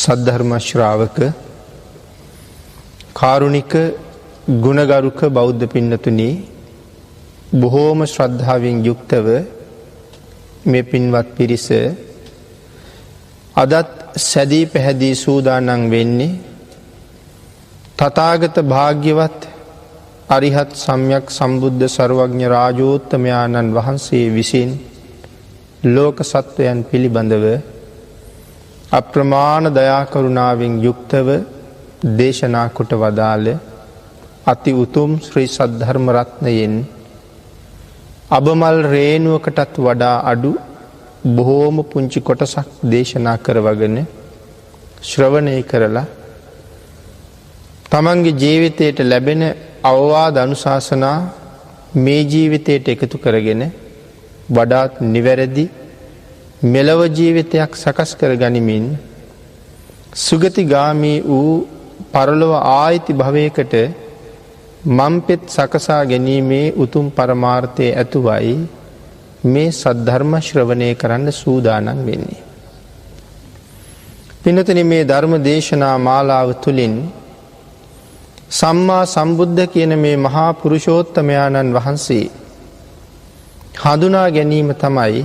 සද්ධර්ම ශ්‍රාවක කාරුණික ගුණගරුක බෞද්ධ පින්නතුනි, බොහෝම ශ්‍රද්ධාවෙන් යුක්තව මේ පින්වත් පිරිස අදත් සැදී පැහැදී සූදානම් වෙන්නේ තථාගත භාග්‍යවත් අරිහත් සම්්‍යක් සම්බුද්ධ සර්වඥ රාජෝත්තමයාණන් වහන්සේ විසින් ලෝක සත්වයන් පිළිබඳව අප්‍රමාණ දයා කරුණාවෙන් යුක්තව දේශනා කොට වදාළ අති උතුම් ශ්‍රී සද්ධර්ම රත්නයෙන් අබමල් රේණුවකටත් වඩා අඩු බොහෝම පුංචි කොටසක් දේශනා කරවගෙන ශ්‍රවණය කරලා තමන්ගේ ජීවිතයට ලැබෙන අවවාද අනුශාසනා මේ ජීවිතයට එකතු කරගෙන වඩාත් නිවැරදි මෙලව ජීවිතයක් සකස් කර ගනිමින් සුගතිගාමී වූ පරලොව ආයිති භවයකට මම්පෙත් සකසා ගැනීමේ උතුම් පරමාර්ථය ඇතුවයි මේ සද්ධර්ම ශ්‍රවණය කරන්න සූදානම් වෙන්නේ. පින්නතුනි, මේ ධර්ම දේශනා මාලාව තුළින් සම්මා සම්බුද්ධ කියන මේ මහා පුරුෂෝත්තමයාණන් වහන්සේ හඳුනා ගැනීම තමයි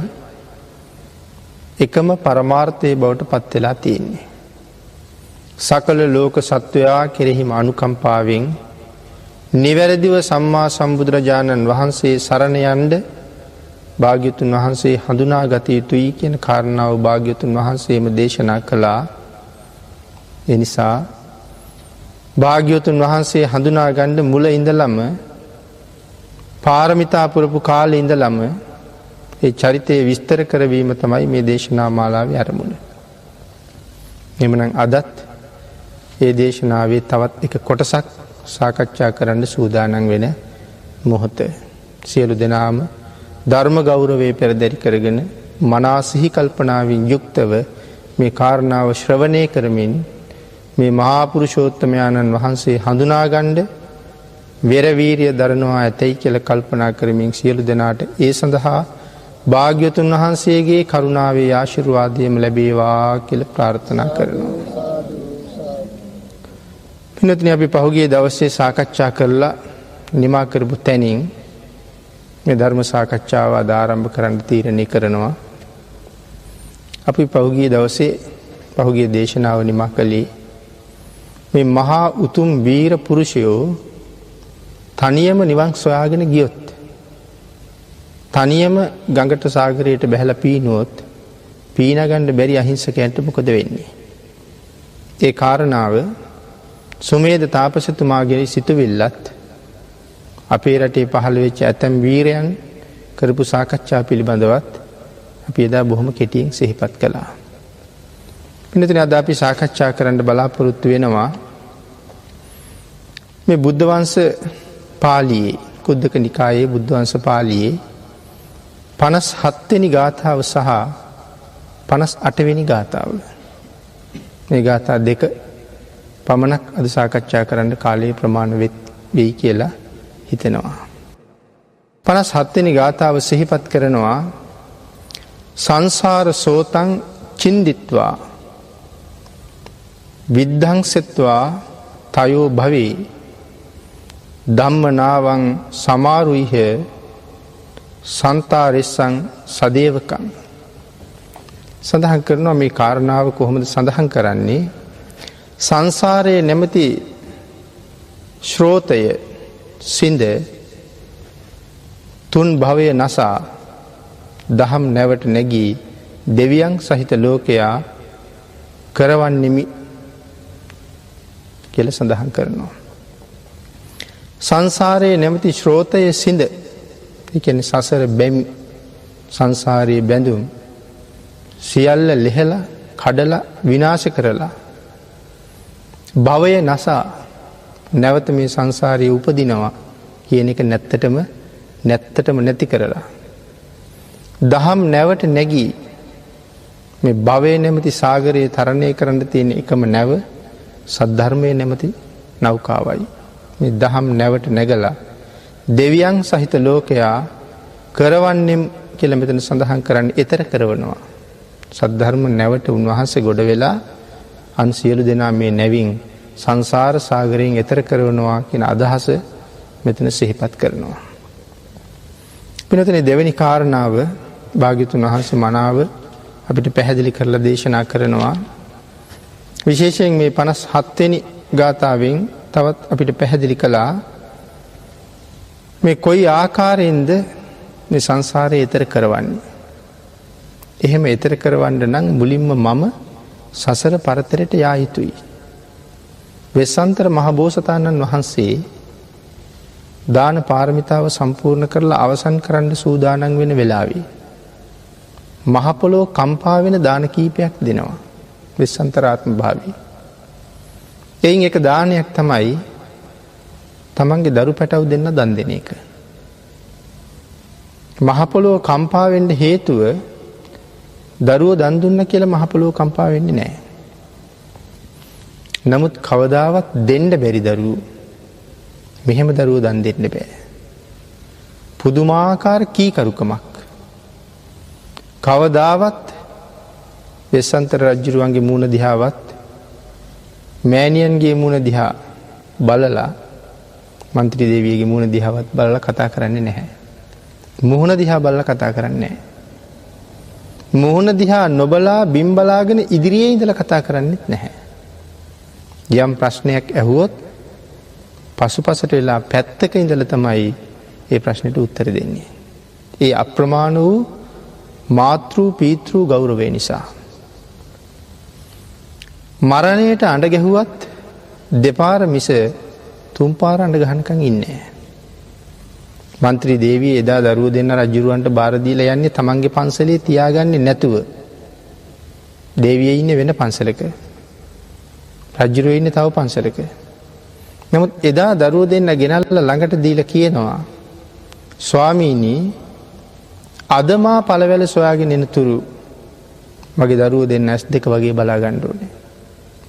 එකම පරමාර්ථය බවට පත් වෙලා තියෙන්නේ. සකල ලෝක සත්වයා කෙරෙහිම අනුකම්පාවෙන් නිවැරදිව සම්මා සම්බුදුරජාණන් වහන්සේ සරණ යන්න භාග්‍යවතුන් වහන්සේ හඳුනා ගත යුතුයි කියන කාරණාව භාග්‍යවතුන් වහන්සේම දේශනා කළා. ඒ නිසා භාග්‍යවතුන් වහන්සේ හඳුනා ගන්න මුල ඉඳලම පාරමිතා පුරපු කාලේ ඉඳලම ඒ චරිතය විස්තර කරවීම තමයි මේ දේශනා මාලාවේ අරමුණ. එhmenan අදත් ඒ දේශනාවේ තවත් එක කොටසක් සාකච්ඡා කරන්න සූදානම් වෙන මොහොත. සියලු දෙනාම ධර්ම ගෞරවයේ පෙරදරි කරගෙන මනා සිහි කල්පනාවෙන් යුක්තව මේ කාරණාව ශ්‍රවණය කරමින් මේ මහා පුරුෂෝත්තමයාණන් වහන්සේ හඳුනා ගන්න වෙර වීරිය දරනවා ඇතයි කියලා කල්පනා කරමින් සියලු දෙනාට ඒ සඳහා භාග්‍යවතුන් වහන්සේගේ කරුණාවේ ආශිර්වාදයම ලැබේවා කියලා ප්‍රාර්ථනා කරනවා. පින්වත්නි, අපි පහුගිය දවසේ සාකච්ඡා කරලා නිමා කරපු තැනින් මේ ධර්ම සාකච්ඡාව ආරම්භ කරන්න තීරණය කරනවා. අපි පහුගිය දේශනාව නිමා කළේ මේ මහා උතුම් වීර පුරුෂයෝ තනියම නිවන් සොයාගෙන ගියොත්, තනියම ගඟට සාගරයට බැහැලා පීනුවොත් පීනගන්න බැරි අහිංසකයන්ට මොකද වෙන්නේ? ඒ කාරණාව සුමේද තාපසතුමාගේ සිතුවිල්ලත් අපේ රටේ පහළ වෙච්ච ඇතැම් වීරයන් කරපු සාකච්ඡා පිළිබඳවත් අපි එදා බොහොම කෙටියෙන් සිහිපත් කළා. පින්නතුනි, අද අපි සාකච්ඡා කරන්න බලාපොරොත්තු වෙනවා මේ බුද්ධ වංශ පාළියේ, කුද්දක නිකායේ බුද්ධ වංශ පාළියේ 57 වෙනි ගාථාව සහ 58 වෙනි ගාථාව. මේ ගාථා දෙක පමණක් අද සාකච්ඡා කරන්න කාලය ප්‍රමාණ වෙයි කියලා හිතෙනවා. 57 වෙනි ගාථාව සිහිපත් කරනවා සංසාර සෝතං චින්දිත්වා විද්ධංසෙත්වා තයෝ භවේ ධම්මනාවං සමාරුයිහ සන්තාරෙස්සං සදේවකං. සඳහන් කරනවා මේ කාරණාව කොහොමද සඳහන් කරන්නේ? සංසාරයේ නැමැති ශ්‍රෝතය සිඳ තුන් භවය නසා දහම් නැවට නැගී දෙවියන් සහිත ලෝකයා කරවන්නෙමි කියලා සඳහන් කරනවා. සංසාරයේ නැමැති ශ්‍රෝතය සිඳ, ඒ කියන්නේ සසර බැමි, සංසාරයේ බැඳුම් සියල්ල ලෙහලා කඩලා විනාශ කරලා භවය නසා නැවත මේ සංසාරයේ උපදිනවා කියන එක නැත්තටම නැති කරලා දහම් නැවට නැගී මේ භවය නැමැති සාගරයේ තරණය කරන්න තියෙන එකම නැව සද්ධර්මයේ නැමැති නෞකාවයි. මේ දහම් නැවට නැගලා දෙවියන් සහිත ලෝකයා කරවන්නෙම් කියලා මෙතන සඳහන් කරන්නේ ඊතර කරවනවා. සද්ධර්ම නැවට උන්වහන්සේ ගොඩ වෙලා අන් සියලු දෙනා මේ නැවින් සංසාර සාගරයෙන් එතර කරනවා කියන අදහස මෙතන සිහිපත් කරනවා. පිනතනේ දෙවෙනි කාරණාව භාග්‍යතුන් වහන්සේ මනාව අපිට පැහැදිලි කරලා දේශනා කරනවා. විශේෂයෙන් මේ 57 වෙනි ගාථාවෙන් තවත් අපිට පැහැදිලි කළා මේ කොයි ආකාරයෙන්ද මේ සංසාරේ එතර කරවන්නේ. එහෙම එතර කරවන්න නම් මුලින්ම මම සසර පරතරයට යා යුතුයි. වෙස්සන්තර මහ බෝසතාණන් වහන්සේ දාන පාරමිතාව සම්පූර්ණ කරලා අවසන් කරන්න සූදානම් වෙන වෙලාවේ මහ පොළොව කම්පා වෙන දාන කීපයක් දෙනවා. වෙස්සන්තරාත්ම භාවී. එයින් එක දානයක් තමයි තමන්ගේ දරු පැටව් දෙන්න දන් දෙන එක. මහ පොළොව කම්පා වෙන්න හේතුව දරුවෝ දන් දුන්න කියලා මහ පොළොව කම්පා වෙන්නේ නැහැ. නමුත් කවදාවත් දෙන්න බැරි දරුවෝ මෙහෙම දරුවෝ දන් දෙන්න බෑ. පුදුමාකාර කීකරුකමක්. කවදාවත් වෙස්සන්තර රජුරුවන්ගේ මූණ දිහාවත් මෑණියන්ගේ මූණ දිහා බලලා මන්ත්‍රී දේවියගේ මූණ දිහාවත් බලලා කතා කරන්නේ නැහැ. මුහුණ දිහා බලලා කතා කරන්නේ නැහැ. මුහුණ දිහා නොබලා බිම් බලාගෙන ඉදිරියේ ඉඳලා කතා කරන්නේත් නැහැ. යම් ප්‍රශ්නයක් ඇහුවොත් පසුපසට වෙලා පැත්තක ඉඳලා තමයි ඒ ප්‍රශ්නෙට උත්තර දෙන්නේ. ඒ අප්‍රමාණ වූ මාතෘ පීතෘ ගෞරවය නිසා. මරණයට අඬ ගැහුවත් දෙපාර මිස තුන් පාර අඬ ගහනකම් ඉන්නේ නැහැ. මන්ත්‍රී දේවිය එදා දරුවෝ දෙන්න රජුරවන්ට බාර දීලා යන්නේ තමන්ගේ පන්සලේ තියාගන්නේ නැතුව. දේවිය ඉන්නේ වෙන පන්සලක. රජුරෝ ඉන්නේ තව පන්සලක. නමුත් එදා දරුවෝ දෙන්න ගෙනල්ලා ළඟට දීලා කියනවා ස්වාමීනි අද මා පළවැල සොයාගෙන එනතුරු මගේ දරුවෝ දෙන්න ඇස් දෙක වගේ බලා ගන්න ඕනේ.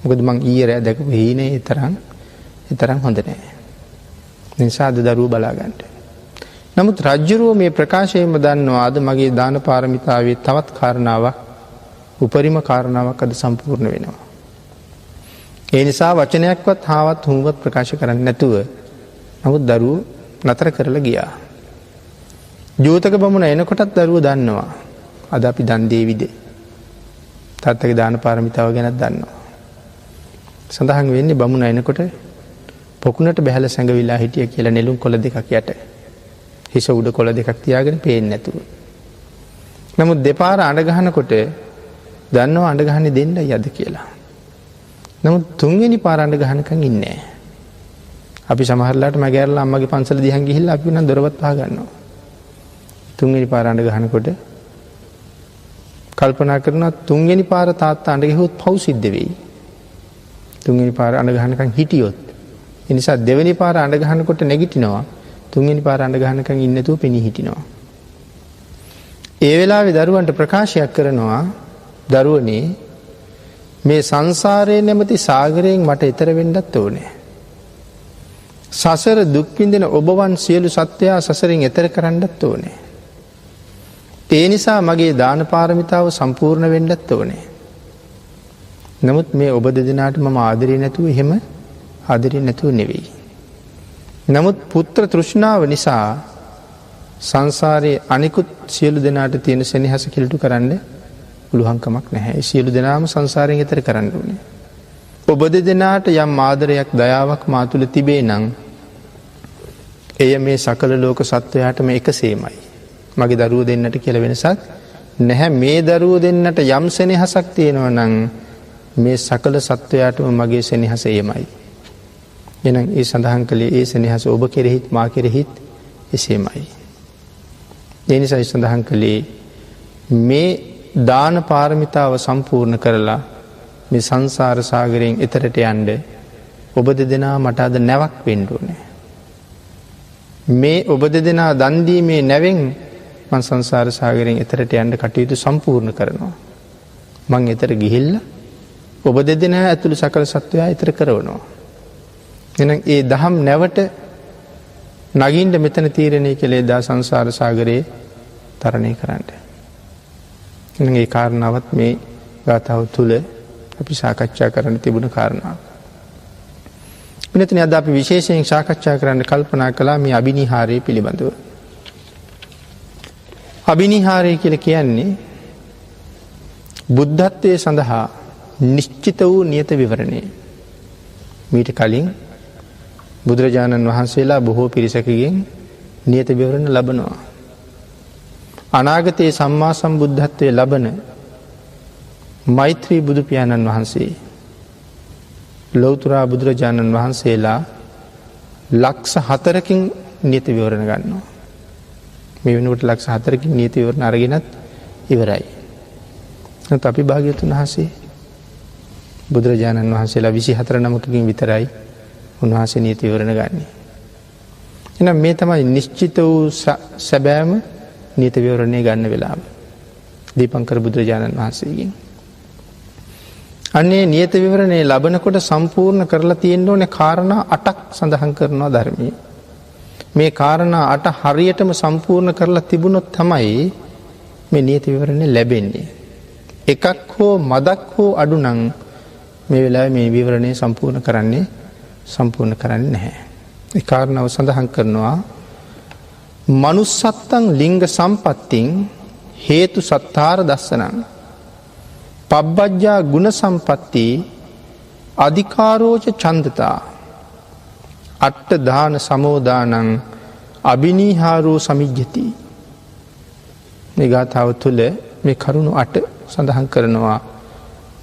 මොකද මං ඊයේ රෑ දැකපු හීනේ ඒ තරම් හොඳ නෑ. නිසා අද දරුවෝ බලා ගන්න. නමුත් රජුරෝ මේ ප්‍රකාශයෙන්ම දන්නවා අද මගේ දාන පාරමිතාවේ තවත් කාරණාවක් උපරිම කාරණාවක් අද සම්පූර්ණ වෙනවා. ඒ නිසා වචනයක්වත් හාවත් හුඟවත් ප්‍රකාශ කරන්නේ නැතුව නමුත් දරුවෝ නතර කරලා ගියා. ජෝතක බමුණ එනකොටත් දරුවෝ දන්නවා අද අපි දන් දේවිද. තාත්තගේ දාන පාරමිතාව ගැනත් දන්නවා. සඳහන් වෙන්නේ බමුණ එනකොට පොකුණට බැහැලා සැඟවිලා හිටිය කියලා නෙළුම් කොළ දෙකක් යට. හිස උඩ කොළ දෙකක් තියාගෙන පේන්නේ නැතුව. නමුත් දෙපාර අඬ ගහනකොට දන්නවා අඬ ගහන්නේ දෙන්නයි අද කියලා. නමුත් තුන්වෙනි පාර අඬ ගහනකම් ඉන්නේ නැහැ. අපි සමහරලාට මගහැරලා අම්මගේ පන්සල දිහන් ගිහිල්ලා අපි උනන් දොරවත් පහ ගන්නවා. තුන්වෙනි පාර අඬ ගහනකොට කල්පනා කරනවා තුන්වෙනි පාර තාත්තා අඬ ගැහුවොත් පව් සිද්ධ වෙයි. තුන්වෙනි පාර අඬ ගහනකම් හිටියොත්. ඒ නිසා දෙවෙනි පාර අඬ ගහනකොට නැගිටිනවා. තුන්වෙනි පාර අඬ ගහනකම් ඉන්නේ නැතුව පෙනී හිටිනවා. ඒ වෙලාවේ දරුවන්ට ප්‍රකාශයක් කරනවා දරුවනේ මේ සංසාරයේ නැමැති සාගරයෙන් මට එතර වෙන්නත් ඕනේ. සසර දුක් විඳින ඔබවන් සියලු සත්වයා සසරින් එතර කරන්නත් ඕනේ. ඒ නිසා මගේ දාන පාරමිතාව සම්පූර්ණ වෙන්නත් ඕනේ. නමුත් මේ ඔබ දෙදෙනාට මම ආදරේ නැතුව එහෙම ආදරේ නැතුව නෙවෙයි. නමුත් පුත්‍ර තෘෂ්ණාව නිසා සංසාරයේ අනිකුත් සියලු දෙනාට තියෙන සෙනෙහස කිලුටු කරන්න පුළුවන්කමක් නැහැ. සියලු දෙනාම සංසාරයෙන් එතර කරන්න ඕනේ. ඔබ දෙදෙනාට යම් ආදරයක් දයාවක් මා තුළ තිබේ නම් එය මේ සකල ලෝක සත්වයාටම එකසේමයි. මගේ දරුවෝ දෙන්නට කියලා වෙනසක් නැහැ. මේ දරුවෝ දෙන්නට යම් සෙනෙහසක් තියෙනවා නම් මේ සකල සත්වයාටම මගේ සෙනෙහස එයමයි. එහෙනම් ඒ සඳහන් කළේ ඒ සෙනෙහස ඔබ කෙරෙහිත් මා කෙරෙහිත් එසේමයි. ඒ නිසා සඳහන් කළේ මේ දාන පාරමිතාව සම්පූර්ණ කරලා මේ සංසාර සාගරයෙන් එතරට යන්න ඔබ දෙදෙනා මට අද නැවක් වෙන්න ඕනේ. මේ ඔබ දෙදෙනා දන් දීමේ නැවෙන් මං සංසාර සාගරයෙන් එතරට යන්න කටයුතු සම්පූර්ණ කරනවා. මං එතර ගිහිල්ලා ඔබ දෙදෙනා ඇතුළු සකල සත්වයා එතර කරනවා. එහෙනම් ඒ දහම් නැවට නගින්න මෙතන තීරණය කළේ දා සංසාර සාගරේ තරණය කරන්න. එහෙනම් ඒ කාරණාවත් මේ ගාථාව තුල අපි සාකච්ඡා කරන්න තිබුණ කාරණා. පින්නතුනි අද අපි විශේෂයෙන් සාකච්ඡා කරන්න කල්පනා කළා මේ අබිනිහාරය පිළිබඳව. අබිනිහාරය කියලා කියන්නේ බුද්ධත්වයේ සඳහා නිශ්චිත වූ නියත විවරණය. මීට කලින් බුදුරජාණන් වහන්සේලා බොහෝ පිරිසකගෙන් නියත විවරණ ලබනවා. අනාගතයේ සම්මා සම්බුද්ධත්වයේ ලබන මෛත්‍රී බුදු පියාණන් වහන්සේ ලෞතුරා බුදුරජාණන් වහන්සේලා ලක්ෂ 4කින් නියත විවරණ ගන්නවා. මේ වෙනකොට ලක්ෂ 4කින් නියත විවරණ අරගෙනත් ඉවරයි. නැත් අපි භාග්‍යවතුන් වහන්සේ බුදුරජාණන් වහන්සේලා 24 නමකකින් විතරයි උන්වහන්සේ නියත විවරණ ගන්නෙ. එහෙනම් මේ තමයි නිශ්චිත වූ සැබෑම නියත විවරණය ගන්න වෙලාව. දීපංකර බුදුරජාණන් වහන්සේගෙන්. අන්නේ නියත විවරණය ලබනකොට සම්පූර්ණ කරලා තියෙන්න ඕනේ කාරණා 8ක් සඳහන් කරනවා ධර්මයේ. මේ කාරණා 8 හරියටම සම්පූර්ණ කරලා තිබුණොත් තමයි මේ නියත විවරණය ලැබෙන්නේ. එකක් හෝ මදක් හෝ අඩු නම් මේ වෙලාවේ මේ විවරණය සම්පූර්ණ කරන්නේ නැහැ. ඒ කාරණාව සඳහන් කරනවා මනුස්සත්තං ලිංග සම්පත්තින් හේතු සත්තාර දස්සනං පබ්බජ්ජා ගුණ සම්පatti අධිකාරෝච ඡන්දතා අට්ඨ දාන සමෝදානං අබිනීහාරෝ සමිජ්ජති. මේ ගාථාව තුළ මේ කරුණු 8 සඳහන් කරනවා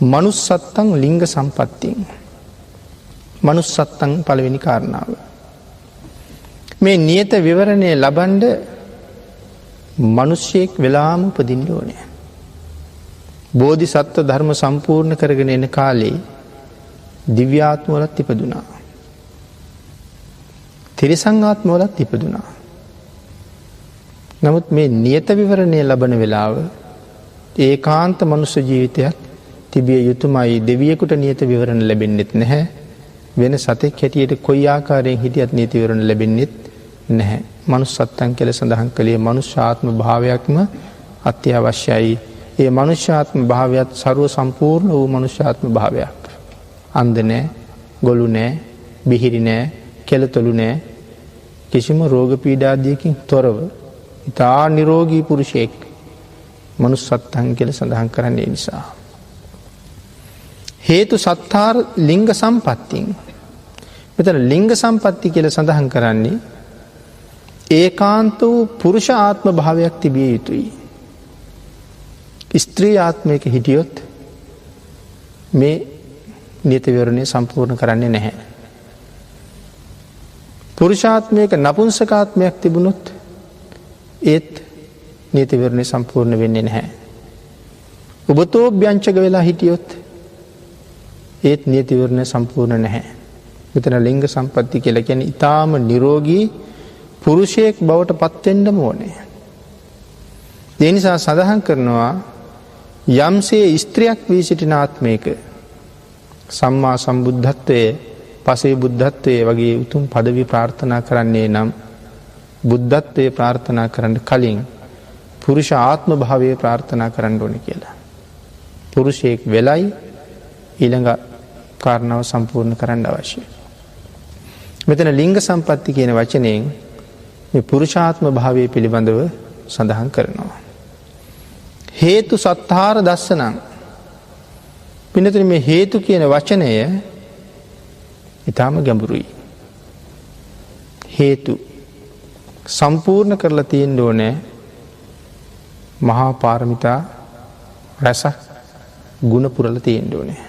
මනුස්සත්තං ලිංග සම්පත්තියෙන්. මනුස්සත්තං පළවෙනි කාරණාව. මේ නියත විවරණය ලබන්න මිනිසෙක් වෙලාම උපදින්න ඕනේ. බෝධිසත්ව ධර්ම සම්පූර්ණ කරගෙන එන කාලේ දිව්‍යාත්මවලත් ඉපදුනා. තිරිසංආත්මවලත් ඉපදුනා. නමුත් මේ නියත විවරණය ලබන වෙලාව ඒකාන්ත මනුෂ්‍ය ජීවිතයක් තිබිය යුතුමයි. දෙවියෙකුට නියත විවරණ ලැබෙන්නෙත් නැහැ. වෙන සතෙක් හැටියට කොයි ආකාරයෙන් හිටියත් නියත විවරණ ලැබෙන්නෙත් නැහැ. මනුස්සත්තං කියලා සඳහන් කළේ මනුෂ්‍යාත්ම භාවයක්ම අත්‍යවශ්‍යයි. ඒ මනුෂ්‍යාත්ම භාවයත් ਸਰව සම්පූර්ණ වූ මනුෂ්‍යාත්ම භාවයක්. අන්ධ නැහැ, ගොළු නැහැ, බිහිරි නැහැ, කෙලතොළු නැහැ. කිසිම රෝග පීඩාදියකින් තොරව ඉතා නිරෝගී පුරුෂයෙක් මනුස්සත්තං කියලා සඳහන් කරන්නේ නිසා. හේතු සත්තාර ලිංග සම්පත්තියෙන්. මෙතන ලිංග සම්පatti කියලා සඳහන් කරන්නේ ඒකාන්ත වූ පුරුෂ ආත්ම භාවයක් තිබිය යුතුයි. ස්ත්‍රී ආත්මයක හිටියොත් මේ නියත විවරණය සම්පූර්ණ කරන්නේ නැහැ. පුරුෂාත්මයක නපුංසකාත්මයක් තිබුණොත් ඒත් නියත විවරණය සම්පූර්ණ වෙන්නේ නැහැ. ඔබතෝ ව්‍යංජක වෙලා හිටියොත් ඒත් නියත විවරණය සම්පූර්ණ නැහැ. මෙතන ලිංග සම්පatti කියලා කියන්නේ ඊටාම නිරෝගී පුරුෂයෙක් බවට පත් වෙන්නම ඕනේ. ඒ නිසා සඳහන් කරනවා යම්සේ ස්ත්‍රියක් වී සිටින ආත්මයක සම්මා සම්බුද්ධත්වයේ පසේ බුද්ධත්වයේ වගේ උතුම් পদවි ප්‍රාර්ථනා කරන්නේ නම් බුද්ධත්වයේ ප්‍රාර්ථනා කරන්න කලින් පුරුෂ ආත්ම භාවයේ ප්‍රාර්ථනා කරන්න ඕනේ කියලා. පුරුෂයෙක් වෙලයි ඊළඟ කාරණාව සම්පූර්ණ කරන්න අවශ්‍යයි. මෙතන ලිංග සම්පatti කියන වචනයෙන් මේ පුරුෂාත්ම භාවයේ පිළිබඳව සඳහන් කරනවා. හේතු සත්තාර දස්සනං. පින්නතුනි මේ හේතු කියන වචනය ඊටාම ගැඹුරුයි. හේතු සම්පූර්ණ කරලා තියෙන්න ඕනේ මහා පාරමිතා රසක් ගුණ පුරලා තියෙන්න ඕනේ.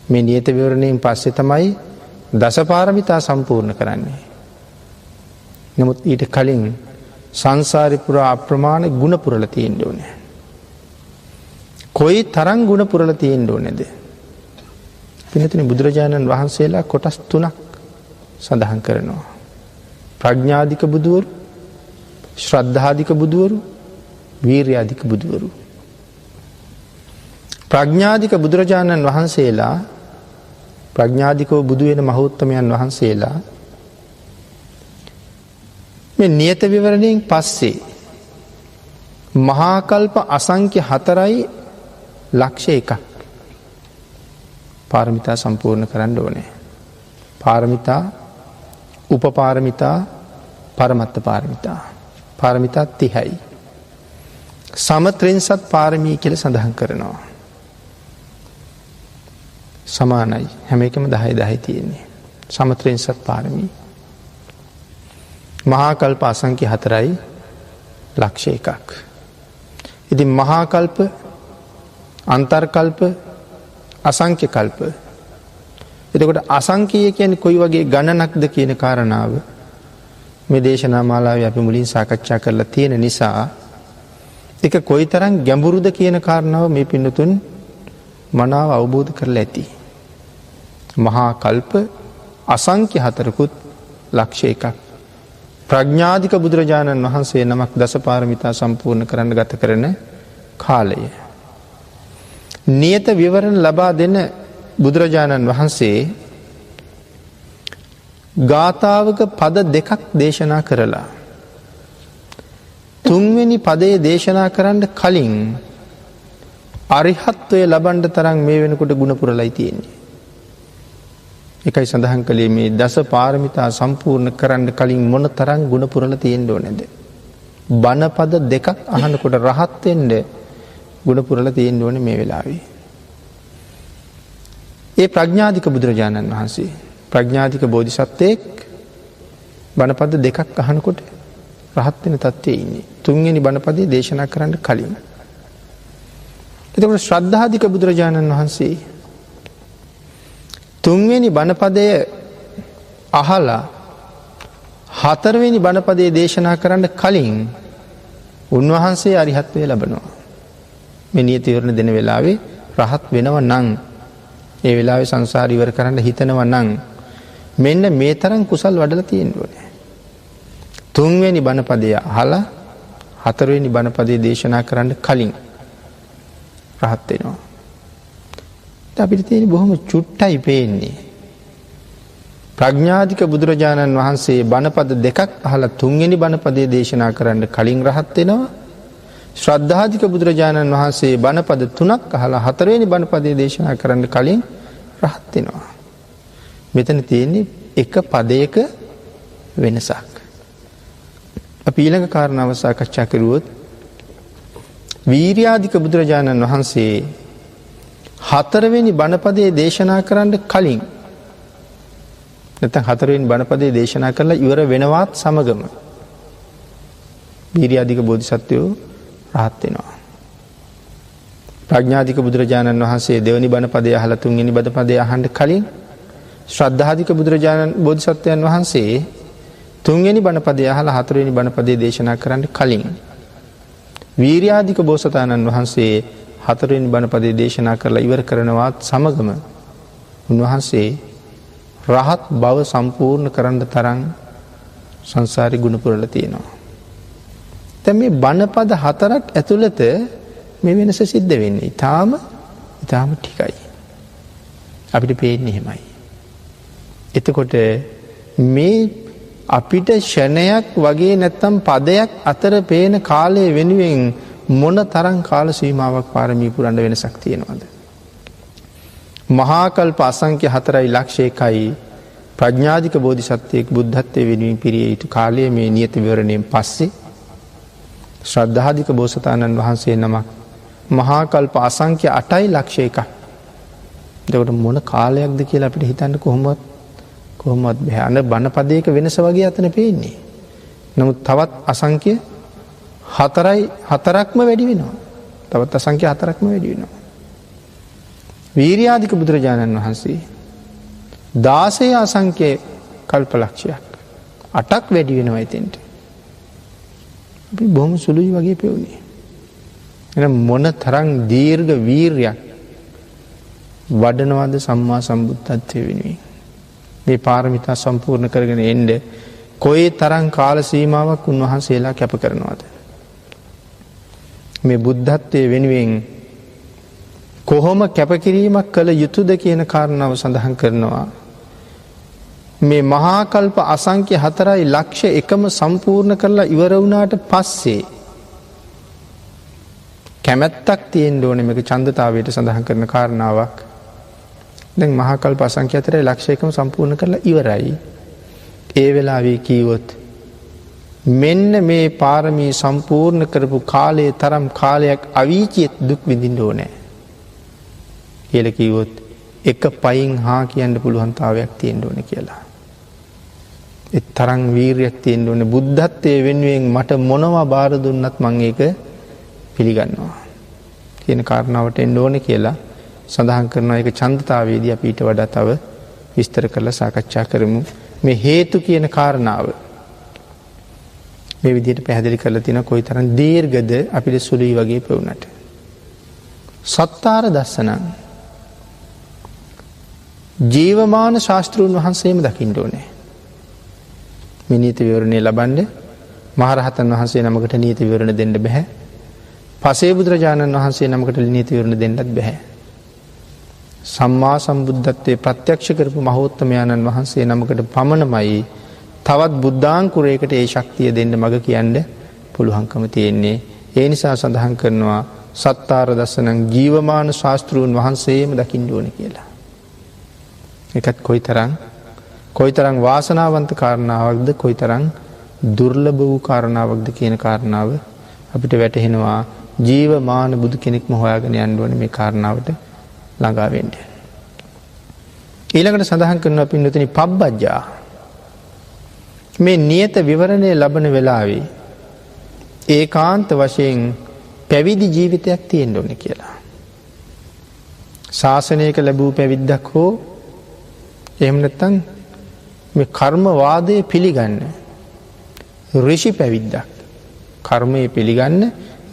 මේ නියත විවරණයෙන් පස්සේ තමයි දස පාරමිතා සම්පූර්ණ කරන්නේ. නමුත් ඊට කලින් සංසාරේ පුරා අප්‍රමාණ ගුණ පුරලා තියෙන්න ඕනේ. කොයි තරම් ගුණ පුරලා තියෙන්න ඕනේද? පින්නතුනි බුදුරජාණන් වහන්සේලා කොටස් 3ක් සඳහන් කරනවා. ප්‍රඥාධික බුදුවරු, ශ්‍රද්ධාධික බුදුවරු, වීර්‍යාධික බුදුවරු. ප්‍රඥාධික බුදුරජාණන් වහන්සේලා ප්‍රඥාධිකව බුදු වෙන මහෞත්තමයන් වහන්සේලා මේ නියත විවරණයෙන් පස්සේ මහා කල්ප අසංඛ්‍ය 4 ලක්ෂ 1ක් පාරමිතා සම්පූර්ණ කරන්න ඕනේ. පාරමිතා, උපපාරමිතා, පරමත්ත පාරමිතා. පාරමිතා 30යි. සමත්‍රින්සත් පාරමී කියලා සඳහන් කරනවා. සමානයි. හැම එකම 10 10 තියෙන්නේ. සමත්‍රින්සත් පාරමී. මහා කල්ප අසංඛ්‍ය 4යි ලක්ෂ 1ක්. ඉතින් මහා කල්ප, අන්තර් කල්ප, අසංඛ්‍ය කල්ප. එතකොට අසංඛ්‍ය කියන්නේ කොයි වගේ ගණනක්ද කියන කාරණාව මේ දේශනා මාලාවේ අපි මුලින් සාකච්ඡා කරලා තියෙන නිසා ඒක කොයිතරම් ගැඹුරුද කියන කාරණාව මේ පින්නතුන් මනාව අවබෝධ කරලා ඇති. මහා කල්ප අසංඛ්‍ය 4කුත් ලක්ෂ 1ක්. ප්‍රඥාධික බුදුරජාණන් වහන්සේ නමක් දසපාරමිතා සම්පූර්ණ කරන්න ගත කරන කාලය. නියත විවරණ ලබා දෙන බුදුරජාණන් වහන්සේ ගාථාවක පද 2ක් දේශනා කරලා තුන්වෙනි පදයේ දේශනා කරන්න කලින් අරිහත්වය ලබන්න තරම් මේ වෙනකොට ගුණ පුරලයි තියෙන්නේ. ඒකයි සඳහන් කළේ මේ දස පාරමිතා සම්පූර්ණ කරන්න කලින් මොන තරම් ගුණ පුරලා තියෙන්න ඕනේද? බණ පද 2ක් අහනකොට රහත් වෙන්න ගුණ පුරලා තියෙන්න ඕනේ මේ වෙලාවේ. ඒ ප්‍රඥාධික බුදුරජාණන් වහන්සේ ප්‍රඥාධික බෝධිසත්වයෙක් බණ පද 2ක් අහනකොට රහත් වෙන තත්ත්වයේ ඉන්නේ. තුන්වෙනි බණ පදේ දේශනා කරන්න කලින්. එතකොට ශ්‍රද්ධාධික බුදුරජාණන් වහන්සේ තුන්වෙනි බණපදය අහලා හතරවෙනි බණපදයේ දේශනා කරන්න කලින් උන්වහන්සේ අරිහත්වය ලබනවා. මේ නියත විවරණ දෙන වෙලාවේ රහත් වෙනව නම් ඒ වෙලාවේ සංසාර ඉවර කරන්න හිතනවා නම් මෙන්න මේ තරම් කුසල් වඩලා තියෙන්න ඕනේ. තුන්වෙනි බණපදය අහලා හතරවෙනි බණපදයේ දේශනා කරන්න කලින් රහත් වෙනවා. අපිට තියෙන බොහොම චුට්ටයි පේන්නේ. ප්‍රඥාධික බුදුරජාණන් වහන්සේ බණපද 2ක් අහලා තුන්වෙනි බණපදයේ දේශනා කරන්න කලින් රහත් වෙනවා. ශ්‍රද්ධාධික බුදුරජාණන් වහන්සේ බණපද 3ක් අහලා හතරවෙනි බණපදයේ දේශනා කරන්න කලින් රහත් වෙනවා. මෙතන තියෙන්නේ එක පදයක වෙනසක්. අපි ඊළඟ කාරණාව සාකච්ඡා කරුවොත් වීර්යාධික බුදුරජාණන් වහන්සේ හතරවෙනි බණපදයේ දේශනා කරන්න කලින් නැත්නම් හතරවෙනි බණපදයේ දේශනා කරලා ඉවර වෙනවත් සමගම වීර්යාධික බෝධිසත්වයෝ රහත් වෙනවා. ප්‍රඥාධික බුදුරජාණන් වහන්සේ දෙවෙනි බණපදයේ අහලා තුන්වෙනි බණපදයේ අහන්න කලින් ශ්‍රද්ධාධික බුදුරජාණන් බෝධිසත්වයන් වහන්සේ තුන්වෙනි බණපදයේ අහලා හතරවෙනි බණපදයේ දේශනා කරන්න කලින් වීර්යාධික බෝසතාණන් වහන්සේ හතරවෙනි බණපදයේ දේශනා කරලා ඉවර කරනවත් සමගම උන්වහන්සේ රහත් බව සම්පූර්ණ කරන්න තරම් සංසාරේ ගුණ පුරලා තියෙනවා. දැන් මේ බණපද 4ක් ඇතුළත මේ වෙනස සිද්ධ වෙන්නේ. ඊටාම ටිකයි. අපිට පේන්නේ එහෙමයි. එතකොට මේ අපිට ෂණයක් වගේ නැත්තම් පදයක් අතර පේන කාලය වෙනුවෙන් මොන තරම් කාල සීමාවක් පාරමී පුරන්න වෙනසක් තියෙනවද? මහා කල්ප අසංඛ්‍ය 4යි ලක්ෂ 1යි ප්‍රඥාධික බෝධිසත්වයෙක් බුද්ධත්වයේ වෙනුවෙන් පිරිය යුතු කාලය මේ නියත විවරණයෙන් පස්සේ ශ්‍රද්ධාධික බෝසතාණන් වහන්සේ නමක් මහා කල්ප අසංඛ්‍ය 8යි ලක්ෂ 1ක්. එතකොට මොන කාලයක්ද කියලා අපිට හිතන්න කොහොමවත් බෑ. අන බණපදයක වෙනස වගේ අතන පේන්නේ. නමුත් තවත් අසංඛ්‍ය 4ක්ම වැඩි වෙනවා. තවත් අසංඛ්‍ය 4ක්ම වැඩි වෙනවා. වීර්යාධික බුදුරජාණන් වහන්සේ 16 අසංඛ්‍ය කල්පලක්ෂයක් 8ක් වැඩි වෙනවා එතෙන්ට. අපි බොහොම සුළුයි වගේ පෙවුනේ. එහෙනම් මොන තරම් දීර්ඝ වීර්යයක් වඩනවද සම්මා සම්බුද්ධත්වයේ වෙනුවෙන්. මේ පාරමිතා සම්පූර්ණ කරගෙන එන්න කොයි තරම් කාල සීමාවක් උන්වහන්සේලා කැප කරනවද? මේ බුද්ධත්වයේ වෙනුවෙන් කොහොම කැපකිරීමක් කළ යුතුද කියන කාරණාව සඳහන් කරනවා. මේ මහා කල්ප අසංඛ්‍ය 4යි ලක්ෂ 1ම සම්පූර්ණ කරලා ඉවර වුණාට පස්සේ කැමැත්තක් තියෙන්න ඕනේ මේක ඡන්දතාවයට සඳහන් කරන කාරණාවක්. දැන් මහා කල්ප අසංඛ්‍යාතරයි ලක්ෂයකම සම්පූර්ණ කරලා ඉවරයි. ඒ වෙලාවේ කීවොත් මෙන්න මේ පාරමී සම්පූර්ණ කරපු කාලයේ තරම් කාලයක් අවීචිත දුක් විඳින්න ඕනේ කියලා කිව්වොත් එක පයින් හා කියන්න පුළුවන්තාවයක් තියෙන්න ඕනේ කියලා. ඒ තරම් වීරියක් තියෙන්න ඕනේ. බුද්ධත්වයේ වෙනුවෙන් මට මොනවා බාර දුන්නත් මම ඒක පිළිගන්නවා කියන කාරණාවට එන්න ඕනේ කියලා සඳහන් කරනවා. ඒක ඡන්දතාවයේදී අපි ඊට වඩා තව විස්තර කරලා සාකච්ඡා කරමු. මේ හේතු කියන කාරණාව මේ විදිහට පැහැදිලි කරලා තියෙනවා. කොයිතරම් දීර්ඝද අපිට සුළුයි වගේ පෙවුනට. සත්තාර දස්සනං ජීවමාන ශාස්ත්‍රූන් වහන්සේම දකින්න ඕනේ. මේ නීති විවරණය ලබන්නේ මහරහතන් වහන්සේ නමකට නීති විවරණ දෙන්න බෑ. පසේ බුදුරජාණන් වහන්සේ නමකට නීති විවරණ දෙන්නත් බෑ. සම්මා සම්බුද්ධත්වයේ ප්‍රත්‍යක්ෂ කරපු මහෝත්තමයන්න් වහන්සේ නමකට පමණමයි තවත් බුද්ධාංකුරයකට ඒ ශක්තිය දෙන්න මග කියන්න පුළුවන්කම තියෙන්නේ. ඒ නිසා සඳහන් කරනවා සත්තාර දස්සනං ජීවමාන ශාස්ත්‍රූන් වහන්සේම දකින්න ඕනේ කියලා. ඒකත් කොයිතරම් වාසනාවන්ත කාරණාවක්ද කොයිතරම් දුර්ලභ වූ කාරණාවක්ද කියන කාරණාව අපිට වැටහෙනවා. ජීවමාන බුදු කෙනෙක්ම හොයාගෙන යන්න ඕනේ මේ කාරණාවට ළඟා වෙන්න. ඊළඟට සඳහන් කරනවා පින්නතුනි පබ්බජ්ජා මේ නියත විවරණය ලබන වෙලාවේ ඒකාන්ත වශයෙන් පැවිදි ජීවිතයක් තියෙන්න ඕනේ කියලා. ශාසනයක ලැබූ පැවිද්දක් හෝ එහෙම නැත්නම් මේ කර්මවාදයේ පිළිගන්න ඍෂි පැවිද්දක් කර්මයේ පිළිගන්න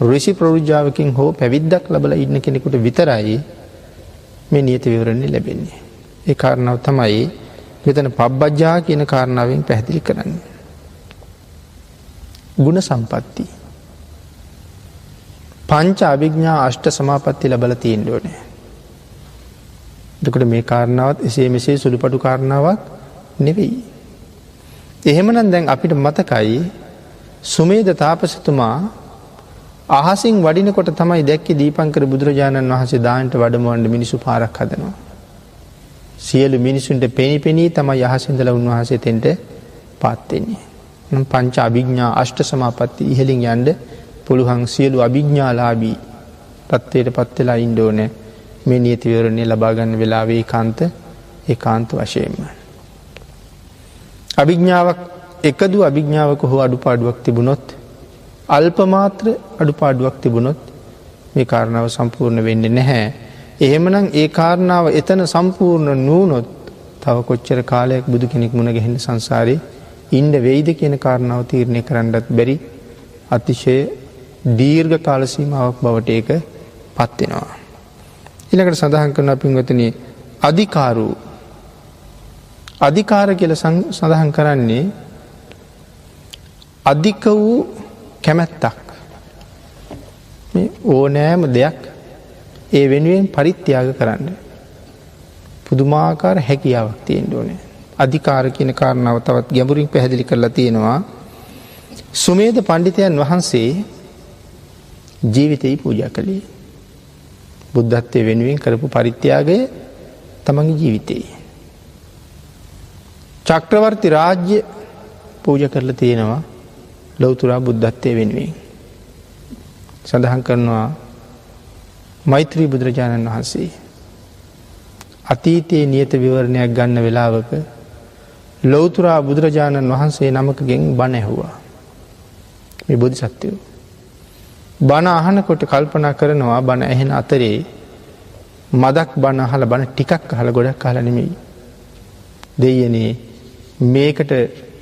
ඍෂි ප්‍රවෘජාවකින් හෝ පැවිද්දක් ලැබලා ඉන්න කෙනෙකුට විතරයි මේ නියත විවරණය ලැබෙන්නේ. ඒ කාරණාව තමයි මෙතන පබ්බජ්ජා කියන කාරණාවෙන් පැහැදිලි කරන්නේ. ගුණ සම්පatti. පංච අභිඥා අෂ්ට සමාපatti ලැබලා තියෙන්න ඕනේ. එතකොට මේ කාරණාවත් එසේ මෙසේ සුළුපටු කාරණාවක් නෙවෙයි. එහෙමනම් දැන් අපිට මතකයි සුමේද තාපසතුමා අහසින් වඩිනකොට තමයි දැක්කේ දීපංකර බුදුරජාණන් වහන්සේ දානට වැඩමවන්න මිනිසු පාරක් හදනවා. සියලු මිනිසුන්ට පෙනී තමයි අහසින් ඉඳලා උන්වහන්සේ තෙන්ට පාත් වෙන්නේ. නම් පංච අභිඥා අෂ්ට සමාපatti ඉහළින් යන්න පුළුවන් සියලු අභිඥාලාභී තත්ත්වයටපත් වෙලා ඉන්න ඕනේ. මේ නියති විවරණය ලබා ගන්න වෙලාවේ ඒකාන්ත වශයෙන්ම. අභිඥාවක් එකදු අභිඥාවක හෝ අඩුපාඩුවක් තිබුණොත් අල්ප මාත්‍ර අඩුපාඩුවක් තිබුණොත් මේ කාරණාව සම්පූර්ණ වෙන්නේ නැහැ. එහෙමනම් ඒ කාරණාව එතන සම්පූර්ණ නුනොත් තව කොච්චර කාලයක් බුදු කෙනෙක් මුණ ගැහෙන්න සංසාරේ ඉන්න වෙයිද කියන කාරණාව තීරණය කරන්නත් බැරි අතිශය දීර්ඝ කාල සීමාවක් බවට ඒක පත් වෙනවා. ඊළඟට සඳහන් කරනවා පින්වතුනි අධිකාර කියලා සඳහන් කරන්නේ අධික වූ කැමැත්තක්. මේ ඕනෑම දෙයක් ඒ වෙනුවෙන් පරිත්‍යාග කරන්න පුදුමාකාර හැකියාවක් තියෙන්න ඕනේ. අධිකාර කියන කාරණාව තවත් ගැඹුරින් පැහැදිලි කරලා තියෙනවා. සුමේද පඬිතයන් වහන්සේ ජීවිතේ පූජා කළේ බුද්ධත්වයේ වෙනුවෙන් කරපු පරිත්‍යාගය තමන්ගේ ජීවිතේ. චක්‍රවර්ති රාජ්‍ය පූජා කරලා තියෙනවා ලෞතර බුද්ධත්වයේ වෙනුවෙන්. සඳහන් කරනවා මෛත්‍රී බුදුරජාණන් වහන්සේ අතීතයේ නියත විවරණයක් ගන්න වෙලාවක ලෞතර බුදුරජාණන් වහන්සේ නමකගෙන් බණ ඇහුවා. මේ බෝධිසත්වයෝ බණ අහනකොට කල්පනා කරනවා බණ ඇහෙන අතරේ මදක් බණ අහලා බණ ටිකක් අහලා ගොඩක් අහලා නෙමෙයි. දෙයනේ මේකට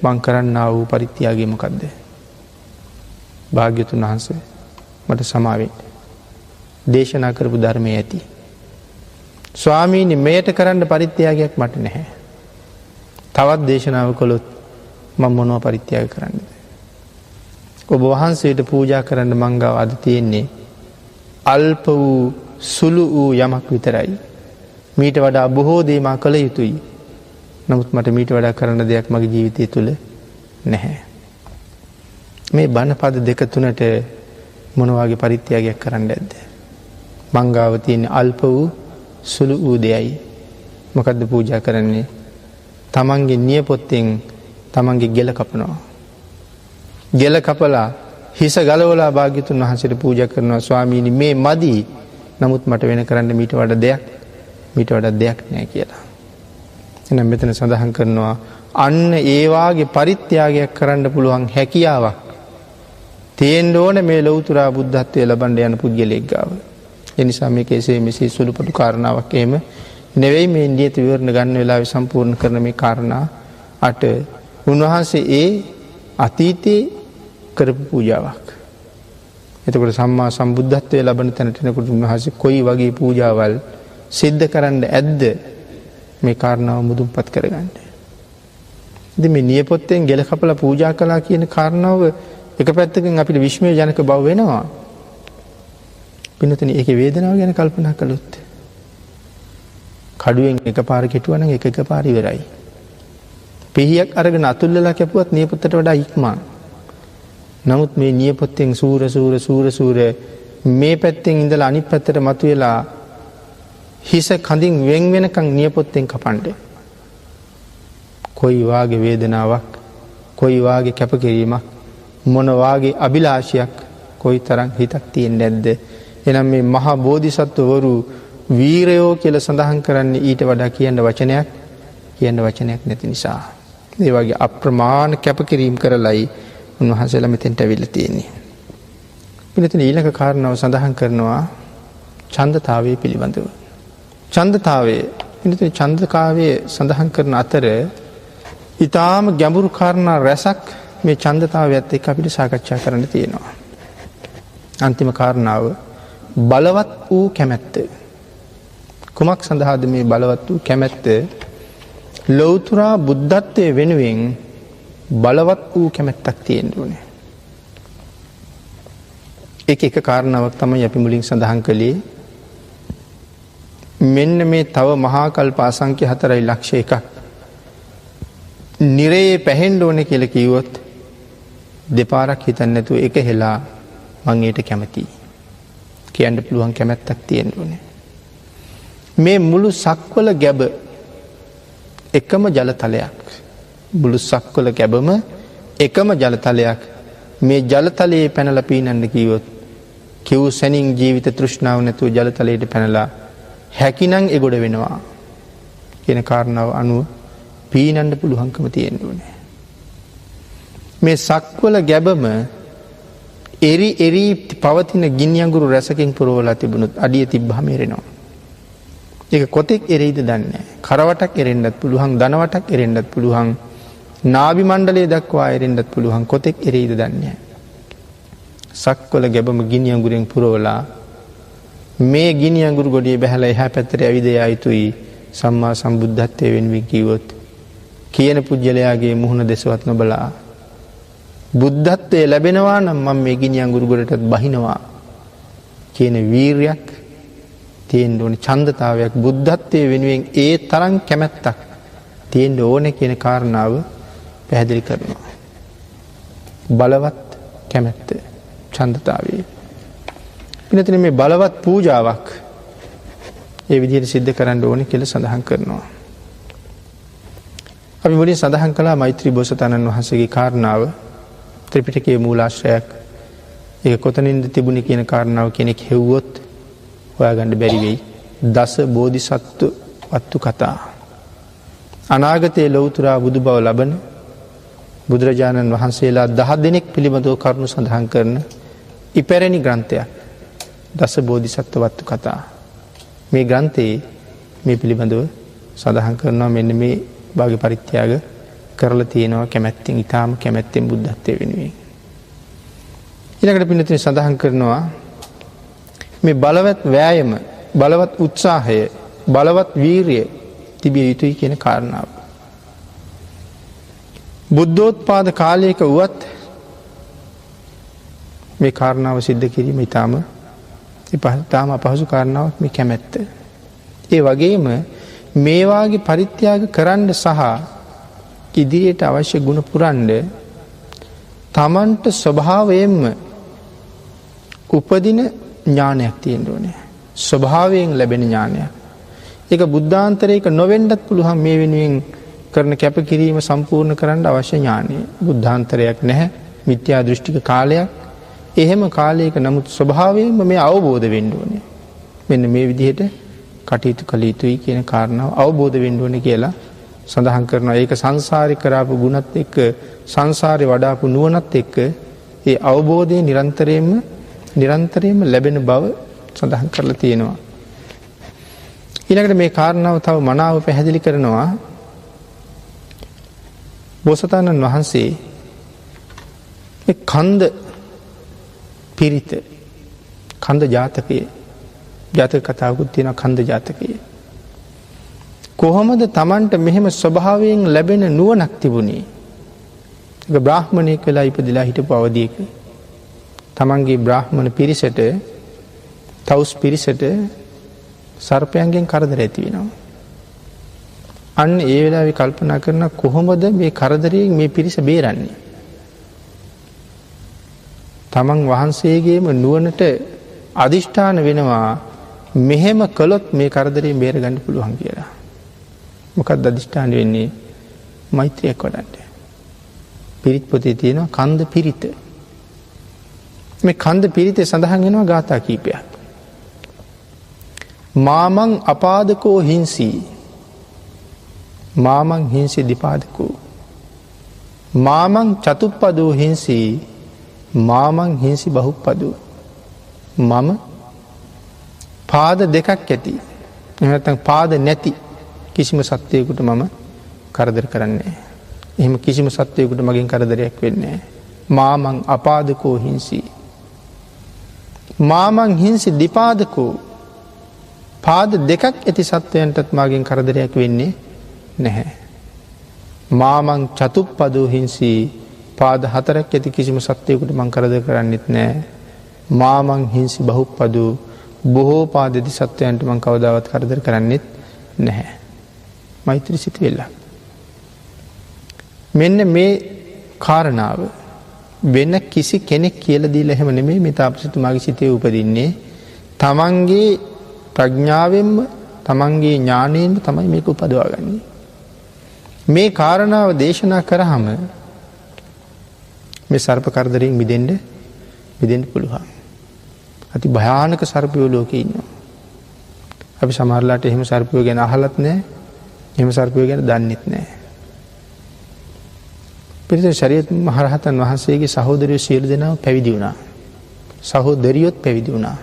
මං කරන්නා වූ පරිත්‍යාගය මොකද්ද? භාග්‍යතුන් වහන්සේ මට සමා වෙන්න. දේශනා කරපු ධර්මයේ ඇති. ස්වාමීනි මේට කරන්න පරිත්‍යාගයක් මට නැහැ. තවත් දේශනාව කළොත් මම මොනවා පරිත්‍යාග කරන්නද? ඔබ වහන්සේට පූජා කරන්න මං ගාව අද තියෙන්නේ අල්ප වූ සුළු වූ යමක් විතරයි. මීට වඩා බොහෝ දේ මා කළ යුතුයි. නමුත් මට මීට වඩා කරන්න දෙයක් මගේ ජීවිතය තුළ නැහැ. මේ බණ පද දෙක තුනට මොන වගේ පරිත්‍යාගයක් කරන්න ඇද්ද? මං ගාව තියෙන අල්ප වූ සුළු වූ දෙයයි. මොකද්ද පූජා කරන්නේ? තමන්ගේ නියපොත්තෙන් තමන්ගේ ගෙල කපනවා. ගෙල කපලා හිස ගලවලා භාග්‍යතුන් වහන්සේට පූජා කරනවා. ස්වාමීනි මේ මදි. නමුත් මට වෙන කරන්න මීට වඩා දෙයක් නැහැ කියලා. එහෙනම් මෙතන සඳහන් කරනවා අන්න ඒ වාගේ පරිත්‍යාගයක් කරන්න පුළුවන් හැකියාවක් තියෙන්න ඕනේ මේ ලෞතර බුද්ධත්වයේ ලබන්න යන පුද්ගලයෙක් ගාව. ඒ නිසා මේක එසේ සුළුපටු කාරණාවක් එහෙම නෙවෙයි මේ නියත විවරණ ගන්න වෙලාවේ සම්පූර්ණ කරන මේ කාරණා 8 උන්වහන්සේ ඒ අතීතේ කරපු පූජාවක්. එතකොට සම්මා සම්බුද්ධත්වයේ ලබන තැනට එනකොට උන්වහන්සේ කොයි වගේ පූජාවල් සිද්ධ කරන්න ඇද්ද මේ කාරණාව මුදුන්පත් කරගන්න. ඉතින් මේ නියපොත්තෙන් ගෙල කපලා පූජා කළා කියන කාරණාව එක පැත්තකින් අපිට විශ්මයජනක බව වෙනවා. පින්නතනේ ඒකේ වේදනාව ගැන කල්පනා කළොත් කඩුවෙන් එකපාර කෙටුවා නම් එකපාර ඉවරයි. පිහියක් අරගෙන අතුල්ලලා කැපුවත් නියපොත්තට වඩා ඉක්මන්. නමුත් මේ නියපොත්තෙන් සූර මේ පැත්තෙන් ඉඳලා අනිත් පැත්තට මතුවලා හිස කඳින් වෙන් වෙනකන් නියපොත්තෙන් කපන්නේ. කොයි වාගේ වේදනාවක්, කොයි වාගේ කැපකිරීමක්, මොන වාගේ අභිලාෂයක්, කොයි තරම් හිතක් තියෙන්නේ නැද්ද? එනම් මේ මහා බෝධිසත්වවරු වීරයෝ කියලා සඳහන් කරන්නේ ඊට වඩා කියන්න වචනයක් නැති නිසා. ඒ වගේ අප්‍රමාණ කැපකිරීම කරලයි උන්වහන්සේලා මෙතෙන්ට අවිල්ලා තියෙන්නේ. පිළිතුරු ඊළඟ කාරණාව සඳහන් කරනවා ඡන්දතාවයේ පිළිබඳව. ඡන්දකාවයේ සඳහන් කරන අතර ඊටාම ගැඹුරු කාරණා රැසක් මේ ඡන්දතාවයත් එක්ක අපිට සාකච්ඡා කරන්න තියෙනවා. අන්තිම කාරණාව බලවත් වූ කැමැත්ත. කුමක් සඳහාද මේ බලවත් වූ කැමැත්ත? ලෞතර බුද්ධත්වයේ වෙනුවෙන් බලවත් වූ කැමැත්තක් තියෙන්න ඕනේ. එක කාරණාවක් තමයි අපි මුලින් සඳහන් කළේ. මෙන්න මේ තව මහා කල්ප අසංඛ්‍ය 4.1 නිරේ පැහෙන්න ඕනේ කියලා කිව්වොත් දෙපාරක් හිතන්නේ නැතුව එක හෙලා මං ඊට කැමතියි කියන්න පුළුවන් කැමැත්තක් තියෙන්න ඕනේ. මේ මුළු සක්වල ගැබ එකම ජලතලයක්. මුළු සක්වල ගැබම එකම ජලතලයක්. මේ ජලතලයේ පැනලා පීනන්න කිව්වොත් කිව් සැනින් ජීවිත තෘෂ්ණාව නැතුව ජලතලයට පැනලා හැකිනම් එගොඩ වෙනවා කියන කාරණාව අනුව පීනන්න පුළුවන්කම තියෙන්න ඕනේ. මේ සක්වල ගැබම එරි පවතින ගිනි අඟුරු රසකින් පුරවලා තිබුණොත් අඩිය තිබ්බහම එරෙනවා. ඒක කොතෙක් එරෙයිද දන්නේ නැහැ. කරවටක් එරෙන්නත් පුළුවන්, ධනවටක් එරෙන්නත් පුළුවන්, නාභි මණ්ඩලයේ දක්වා එරෙන්නත් පුළුවන්. කොතෙක් එරෙයිද දන්නේ නැහැ. සක්වල ගැබම ගිනි අඟුරෙන් පුරවලා මේ ගිනි අඟුරු ගොඩිය බහැලා එහා පැත්තට ඇවිද යා යුතුයි සම්මා සම්බුද්ධත්වයේ වෙනුවෙන් කිව්වොත් කියන පුජ්‍යලයාගේ මුහුණ දෙසවත් නොබලා බුද්ධත්වයේ ලැබෙනවා නම් මම මේ ගිනි අඟුරු ගොඩටත් බහිනවා කියන වීරියක් තියෙන්න ඕනේ. ඡන්දතාවයක් බුද්ධත්වයේ වෙනුවෙන් ඒ තරම් කැමැත්තක් තියෙන්න ඕනේ කියන කාරණාව පැහැදිලි කරනවා. බලවත් කැමැත්ත ඡන්දතාවයේ. ඉතින් මේ බලවත් පූජාවක් ඒ විදිහට සිද්ධ කරන්න ඕනේ කියලා සඳහන් කරනවා. අපි මුලින් සඳහන් කළා මෛත්‍රී බෝසතාණන් වහන්සේගේ කාරණාව ත්‍රිපිටකයේ මූලාශ්‍රයක්. ඒක කොතනින්ද තිබුණේ කියන කාරණාව කෙනෙක් හෙව්වොත් හොයාගන්න බැරි වෙයි. දස බෝධිසත්ව වත්තු කතා. අනාගතයේ ලෞතර බුදු බව ලබන බුදුරජාණන් වහන්සේලා 10 දෙනෙක් පිළිබඳව කරුණු සඳහන් කරන ඉපැරණි ග්‍රන්ථයක්. දස බෝධිසත්ව වත්තු කතා. මේ ග්‍රන්ථයේ මේ පිළිබඳව සඳහන් කරනවා මෙන්න මේ භාග්‍ය පරිත්‍යාග කරලා තියෙනවා කැමැත්තෙන්, ඊටාම කැමැත්තෙන් බුද්ධත්වයේ වෙනුවෙන්. ඊළඟට පින්නතුනි සඳහන් කරනවා මේ බලවත් වෑයම, බලවත් උත්සාහය, බලවත් වීරිය තිබිය යුතුයි කියන කාරණාව. බුද්ධෝත්පාද කාලයක වුවත් මේ කාරණාව සිද්ධ කිරීම ඊටාම අපහසු කාරණාවක් මේ කැමැත්ත. ඒ වගේම මේ වාගේ පරිත්‍යාග කරන්න සහ ඉදිරියට අවශ්‍ය ගුණ පුරන්න තමන්ට ස්වභාවයෙන්ම උපදින ඥානයක් තියෙන්න ඕනේ. ස්වභාවයෙන් ලැබෙන ඥානයක්. ඒක බුද්ධාන්තරයක නොවෙන්නත් පුළුවන් මේ වෙනුවෙන් කරන කැපකිරීම සම්පූර්ණ කරන්න අවශ්‍ය ඥානය. බුද්ධාන්තරයක් නැහැ. මිත්‍යා දෘෂ්ටික කාලයක්. එහෙම කාලයක නමුත් ස්වභාවයෙන්ම මේ අවබෝධ වෙන්න ඕනේ. මෙන්න මේ විදිහට කටයුතු කළ යුතුයි කියන කාරණාව අවබෝධ වෙන්න ඕනේ කියලා සඳහන් කරනවා. ඒක සංසාරේ කරාපු ගුණත් එක්ක සංසාරේ වඩාපු නුවණත් එක්ක ඒ අවබෝධය නිරන්තරයෙන්ම ලැබෙන බව සඳහන් කරලා තියෙනවා. ඊළඟට මේ කාරණාව තව මනාව පැහැදිලි කරනවා. බෝසතාණන් වහන්සේ මේ කන්ද පිරිත කන්ද ජාතකයේ ජාතක කතාවකුත් තියෙනවා කන්ද ජාතකයේ. කොහොමද Tamanට මෙහෙම ස්වභාවයෙන් ලැබෙන නුවණක් තිබුණේ? ඒක බ්‍රාහ්මණයෙක් වෙලා ඉපදිලා හිටපු අවදීක Tamanගේ බ්‍රාහ්මණ පිරිසට තවුස් පිරිසට සර්පයන්ගෙන් කරදර ඇති වෙනවා. අන්න ඒ වෙලාවේ කල්පනා කරන කොහොමද මේ කරදරයෙන් මේ පිරිස බේරන්නේ? තමන් වහන්සේගේම නුවණට අදිෂ්ඨාන වෙනවා මෙහෙම කළොත් මේ කරදරයෙන් බේර ගන්න පුළුවන් කියලා. මොකක්ද අදිෂ්ඨාන වෙන්නේ? මෛත්‍රියක් වඩන්න. පිරිත් පොතේ තියෙනවා කන්ද පිරිත. මේ කන්ද පිරිතේ සඳහන් වෙනවා ගාථා කීපයක්. මාමං අපාදකෝ හිංසී මාමං හිංසි දිපාදකෝ මාමං චතුප්පදෝ හිංසී මාමං හිංසි බහුප්පදෝ මම පාද දෙකක් ඇති නැත්නම් පාද නැති කිසිම සත්වයකට මම කරදර කරන්නේ නැහැ. එහෙම කිසිම සත්වයකට මගෙන් කරදරයක් වෙන්නේ නැහැ. මාමං අපාදකෝ හිංසි මාමං හිංසි දිපාදකෝ පාද දෙකක් ඇති සත්වයන්ටත් මගෙන් කරදරයක් වෙන්නේ නැහැ. මාමං චතුප්පදෝ හිංසි පාද හතරක් ඇති කිසිම සත්වයකට මං කරදර කරන්නෙත් නැහැ. මාමං හිංසි බහුප්පදෝ බොහෝ පාද ඇති සත්වයන්ට මං කවදාවත් කරදර කරන්නෙත් නැහැ. මෛත්‍රී සිත වෙලා. මෙන්න මේ කාරණාව වෙන කිසි කෙනෙක් කියලා දීලා එහෙම නෙමෙයි මේ තාපසතුමාගේ සිතේ උපදින්නේ. තමන්ගේ ප්‍රඥාවෙන්ම තමන්ගේ ඥාණයෙන්ම තමයි මේක උපදවාගන්නේ. මේ කාරණාව දේශනා කරාම මේ සර්ප කරදරයෙන් මිදෙන්න පුළුවන්. අති භයානක සර්පයෝ ලෝකේ ඉන්නවා. අපි සමහරලාට එහෙම සර්පයෝ ගැන අහලත් නැහැ. එහෙම සර්පයෝ ගැන දන්නෙත් නැහැ. පිරිස ශරීයත් මහරහතන් වහන්සේගේ සහෝදරයෝ සියලු දෙනාම පැවිදි වුණා. සහෝදරියොත් පැවිදි වුණා.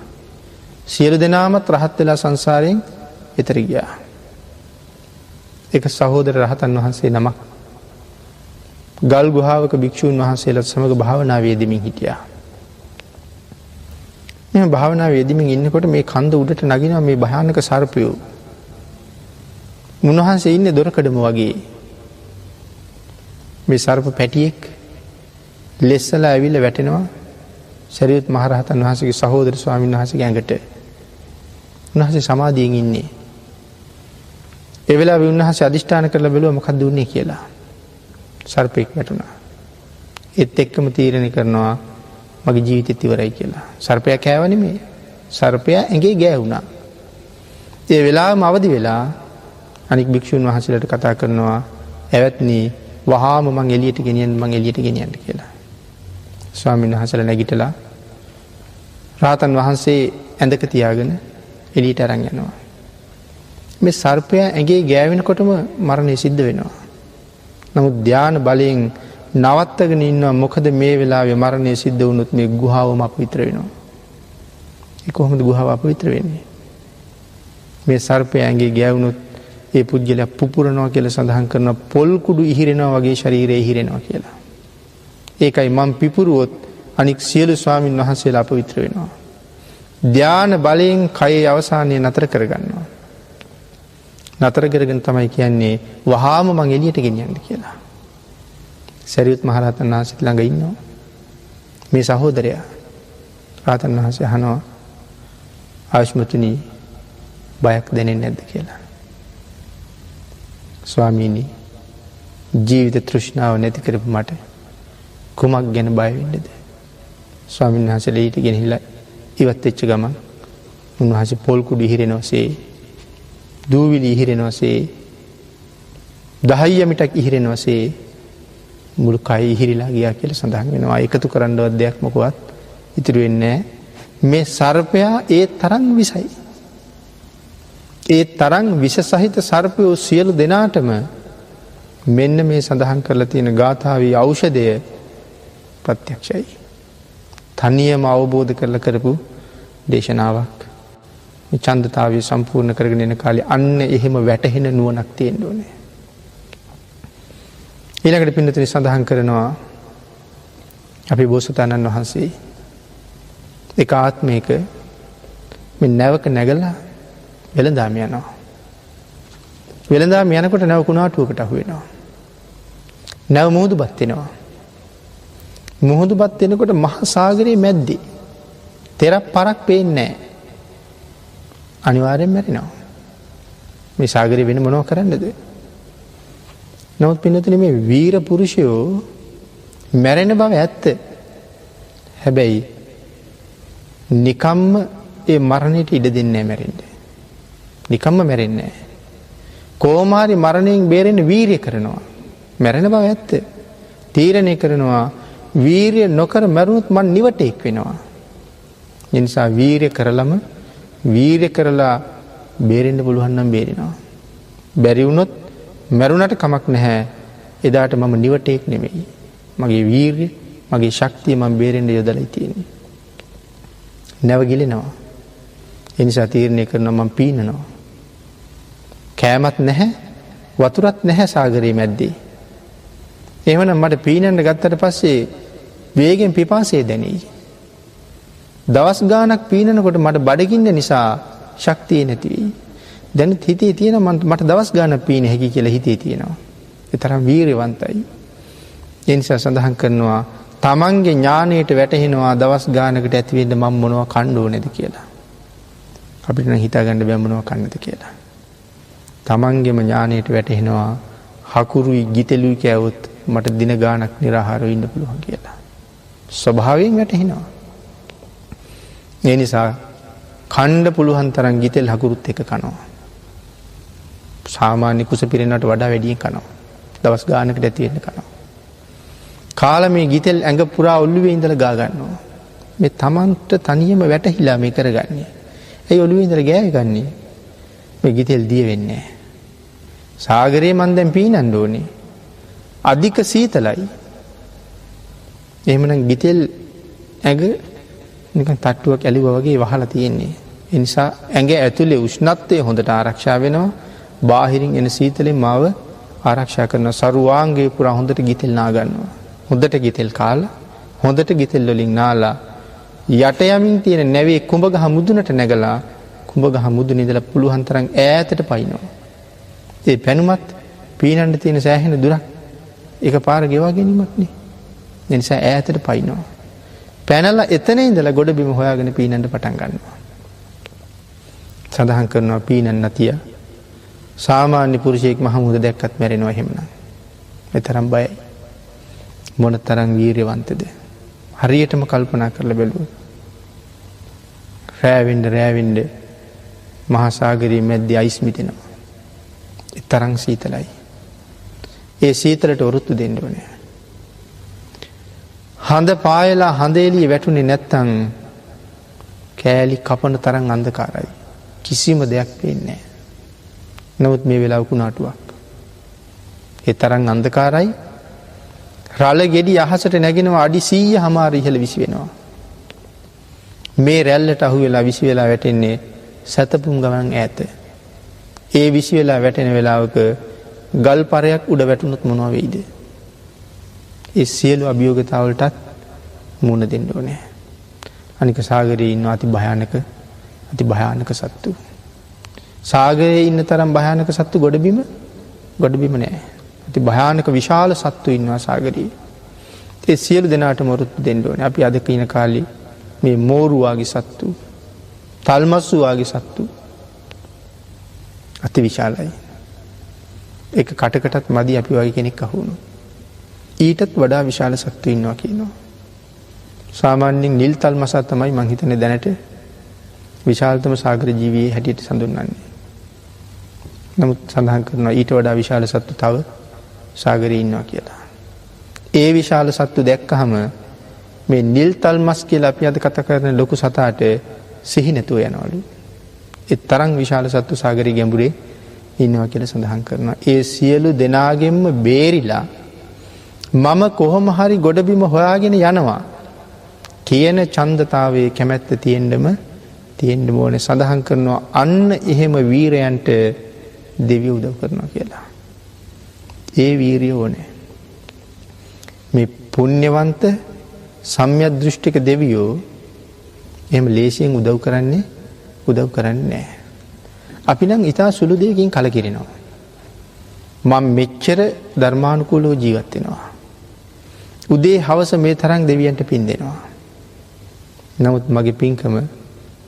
සියලු දෙනාමත් රහත් වෙලා සංසාරයෙන් එතර ගියා. එක සහෝදර රහතන් වහන්සේ නමක් ගල් ගුහාවක භික්ෂූන් වහන්සේලාත් සමග භාවනාවේ යෙදෙමින් හිටියා. මේ භාවනාවේ යෙදෙමින් ඉන්නකොට මේ කන්ද උඩට නගිනවා මේ භයානක සර්පයෝ. මුන්වහන්සේ ඉන්නේ දොරකඩම වගේ. මේ සර්ප පැටියෙක් ලෙස්සලා ඇවිල්ලා වැටෙනවා ශරීයත් මහරහතන් වහන්සේගේ සහෝදර ස්වාමීන් වහන්සේගේ ඇඟට. උන්වහන්සේ සමාධියෙන් ඉන්නේ. ඒ වෙලාවේ උන්වහන්සේ අදිෂ්ඨාන කරලා බැලුවා මොකක්ද වුනේ කියලා. සර්පෙක් වැටුණා. ඒත් එක්කම තීරණය කරනවා මගේ ජීවිතෙත් ඉවරයි කියලා. සර්පයා කෑව නෙමෙයි. සර්පයා ඇඟේ ගෑවුණා. ඒ වෙලාවම අවදි වෙලා අනික් භික්ෂුන් වහන්සේලාට කතා කරනවා "ඇවැත්නි වහාම මං එළියට ගෙනියන්න කියලා. ස්වාමීන් වහන්සේලා නැගිටලා රාතන් වහන්සේ ඇඳක තියාගෙන එළියට අරන් යනවා. මේ සර්පයා ඇඟේ ගෑවෙනකොටම මරණය සිද්ධ වෙනවා. නමුත් ධාන බලයෙන් නවත්තගෙන ඉන්නවා. මොකද මේ වෙලාවේ මරණය සිද්ධ වුණොත් මේ ගුහාවම අපවිත්‍ර වෙනවා. ඒ කොහොමද ගුහාව අපවිත්‍ර වෙන්නේ? මේ සර්පයා ඇඟේ ගෑවුනොත් ඒ පුද්ගලයා පුපුරනවා කියලා සඳහන් කරන පොල් කුඩු ඉහිරෙනවා වගේ ශරීරය ඉහිරෙනවා කියලා. ඒකයි මම පිපුරුවොත් අනික් සියලු ස්වාමින් වහන්සේලා අපවිත්‍ර වෙනවා. ධාන බලයෙන් කයේ අවසානයේ නතර කරගන්නවා. නතර කරගෙන තමයි කියන්නේ වහාම මං එළියට ගෙනියන්න කියලා. සරියුත් මහරහතන් වහන්සේ ළඟ ඉන්නවා මේ සහෝදරයා. රහතන් වහන්සේ අහනවා ආශ්මතුනි බයක් දැනෙන්නේ නැද්ද කියලා. ස්වාමීනි ජීවිත තෘෂ්ණාව නැති කරපු මට කුමක් ගැන බය වෙන්නේද? ස්වාමීන් වහන්සේ ඊට ගෙනහිලා ඉවත් වෙච්ච ගමන් උන්වහන්සේ පොල් කුඩු ඉහිරෙනවසේ දූවිලි ඉහිරෙනවසේ දහයියමිටක් ඉහිරෙනවසේ මුළු කය ඉහිරිලා ගියා කියලා සඳහන් වෙනවා. එකතු කරන්නවත් දෙයක් මොකවත් ඉතුරු වෙන්නේ නැහැ. මේ සර්පයා ඒ තරම් විසයි. ඒ තරම් විෂ සහිත සර්පයෝ සියලු දෙනාටම මෙන්න මේ සඳහන් කරලා තියෙන ගාථාවේ ඖෂධය ප්‍රත්‍යක්ෂයි. තනියම අවබෝධ කරලා කරපු දේශනාවක්. මේ ඡන්දතාවය සම්පූර්ණ කරගෙන යන කාලේ අන්න එහෙම වැටහෙන නුවණක් තියෙන්න ඕනේ. ඊළඟට පින්නතුනි සඳහන් කරනවා අපි බෝසතාණන් වහන්සේ එක ආත්මයක මේ නැවක නැගලා වෙළඳාම යනවා. වෙළඳාම යනකොට නැව කුණාටුවකට අහු වෙනවා. නැව මුහුදුපත් වෙනවා. මුහුදුපත් වෙනකොට මහා සාගරයේ මැද්දේ තෙරක් පරක් පේන්නේ නැහැ. අනිවාර්යෙන් මැරෙනවා. මේ සාගරේ වෙන මොනව කරන්නද? නමුත් පින්නතුනි මේ වීර පුරුෂයෝ මැරෙන බව ඇත්ත. හැබැයි නිකම්ම ඒ මරණයට ඉඩ දෙන්නේ නැහැ මැරෙන්න. නිකම්ම මැරෙන්නේ නැහැ. කොහොම හරි මරණයෙන් බේරෙන්න වීරිය කරනවා. මැරෙන බව ඇත්ත. තීරණය කරනවා වීරිය නොකර මැරුණොත් මන් නිවටෙක් වෙනවා. ඒ නිසා වීරිය කරලම වීරිය කරලා බේරෙන්න පුළුවන් නම් බේරෙනවා. බැරි වුණොත් මැරුණට කමක් නැහැ. එදාට මම නිවටෙක් නෙමෙයි. මගේ වීරිය, මගේ ශක්තිය මම බේරෙන්න යොදලා තියෙන්නේ. නැවගිලෙනවා. ඒ නිසා තීරණය කරනවා මම පීනනවා. කෑමත් නැහැ, වතුරත් නැහැ සාගරයේ මැද්දේ. එහෙමනම් මට පීනන්න ගත්තට පස්සේ වේගෙන් පිපාසය දැනෙයි. දවස් ගාණක් පීනනකොට මට බඩගින්න නිසා ශක්තිය නැති වෙයි. දැන් හිතේ තියෙන මට දවස් ගාණක් පීන හැකි කියලා හිතේ තියෙනවා. ඒ තරම් වීරවන්තයි. ඒ නිසා සඳහන් කරනවා තමන්ගේ ඥාණයට වැටහෙනවා දවස් ගාණකට ඇති වෙන්න මම මොනවා කන්න ඕනේද කියලා. අපිට නම් හිතා ගන්න බෑ මොනවා කන්නද කියලා. තමන්ගේම ඥාණයට වැටහෙනවා හකුරුයි ගිතෙලුයි කෑවොත් මට දින ගාණක් निराහාරව ඉන්න පුළුවන් කියලා. ස්වභාවයෙන් වැටහෙනවා. ඒ නිසා කණ්ඩ පුළුවන් තරම් ගිතෙල් හකුරුත් එක කනවා. සාමාන්‍ය කුස පිරෙනට වඩා වැඩියෙන් කනවා. දවස් ගානකට ඇති වෙන්න කනවා. කාලා මේ ගිතෙල් ඇඟ පුරා ඔළුවේ ඉඳලා ගා ගන්නවා. මේ Tamanට තනියම වැටහිලා මේ කරගන්නේ. ඒ ඔළුවේ ඉඳලා ගෑය ගන්නේ. මේ ගිතෙල් දිය වෙන්නේ නැහැ. සාගරේ මන් දැන් පීනන්න ඕනේ. අධික සීතලයි. එහෙමනම් ගිතෙල් ඇඟ නිකන් තට්ටුවක් ඇලිවා වගේ වහලා තියෙන්නේ. ඒ නිසා ඇඟ ඇතුලේ උෂ්ණත්වය හොඳට ආරක්ෂා වෙනවා. බාහිරින් එන සීතලෙන් මාව ආරක්ෂා කරන සරුවාංගේ පුරා හොඳට ගිතෙල් නා ගන්නවා. හොඳට ගිතෙල් කාලා හොඳට ගිතෙල් වලින් නාලා යට යමින් තියෙන නැවේ කුඹගහ මුදුනට නැගලා කුඹගහ මුදුනේ ඉඳලා පුළුවන් තරම් ඈතට පයින්නවා. ඒ පැනුමත් පීනන්න තියෙන සෑහෙන දුරක් එකපාර ගෙවා ගැනීමක් නේ. ඒ නිසා ඈතට පයින්නවා. පැනලා එතන ඉඳලා ගොඩ බිම හොයාගෙන පීනන්න පටන් ගන්නවා. සඳහන් කරනවා පීනන්න නැතිය සාමාන්‍ය පුරුෂයෙක් මහමුද දැක්කත් මැරෙනවා එහෙමනම්. ඒ තරම් බයයි. මොන තරම් වීරියවන්තද? හරියටම කල්පනා කරලා බැලුවොත් රැවෙන්න මහා සාගරයේ මැද්දේ අයිස් මිදෙනවා. ඒ තරම් සීතලයි. ඒ සීතලට වරුත්තු දෙන්න ඕනේ. හඳ පායලා හඳ එළිය වැටුනේ නැත්තම් කෑලි කපන තරම් අන්ධකාරයි. කිසිම දෙයක් පේන්නේ නැහැ. නමුත් මේ වෙලාව කුණාටුවක්. ඒ තරම් අන්ධකාරයි. රළ ගෙඩි අහසට නැගෙනවා අඩි 100 ඉහළ විසි වෙනවා. මේ රැල්ලට අහු වෙලා විසි වෙලා වැටෙන්නේ සතපුම් ගමන් ඈත. ඒ විසි වෙලා වැටෙන වෙලාවක ගල් පරයක් උඩ වැටුනොත් මොනවා වෙයිද? ඒ සියලු අභියෝගතාවලටත් මුහුණ දෙන්න ඕනේ. අනික සාගරයේ ඉන්න අති භයානක සත්තු. සාගරයේ ඉන්න තරම් භයානක සත්තු ගොඩබිම නෑ. අති භයානක විශාල සත්තු ඉන්නවා සාගරයේ. ඒ සියලු දෙනාටම වරුත්තු දෙන්න ඕනේ. අපි අද කින කාලේ මේ මෝරු වාගේ සත්තු, තල්මස්සු වාගේ සත්තු අති විශාලයි. ඒක කටකටත් මදි අපි වගේ කෙනෙක් අහු වුණොත්. ඊටත් වඩා විශාල සත්තු ඉන්නවා කියනවා. සාමාන්‍යයෙන් නිල් තල්මසා තමයි මං හිතන්නේ දැනට විශාලතම සාගර ජීවියේ හැටියට සඳුන්වන්නේ. නමුත් සඳහන් කරනවා ඊට වඩා විශාල සත්තු තව සාගරයේ ඉන්නවා කියලා. ඒ විශාල සත්තු දැක්කහම මේ නිල් තල්මස් කියලා අපි අද කතා කරන ලොකු සතාට සිහි නැතුව යනවලු. ඒ තරම් විශාල සත්තු සාගරයේ ගැඹුරේ ඉන්නවා කියලා සඳහන් කරනවා. ඒ සියලු දෙනාගෙන්ම බේරිලා මම කොහොම හරි ගොඩබිම හොයාගෙන යනවා කියන ඡන්දතාවයේ කැමැත්ත තියෙන්න ඕනේ. සඳහන් කරනවා අන්න එහෙම වීරයන්ට දෙවියෝ උදව් කරනවා කියලා. ඒ වීරිය ඕනේ. මේ පුණ්‍යවන්ත සම්‍යක් දෘෂ්ටික දෙවියෝ එහෙම ලේසියෙන් උදව් කරන්නේ නැහැ. අපි නම් ඊටා සුළු දෙයකින් කලකිරෙනවා. මම මෙච්චර ධර්මානුකූලව ජීවත් වෙනවා. උදේ හවස මේ තරම් දෙවියන්ට පින් දෙනවා. නමුත් මගේ පින්කම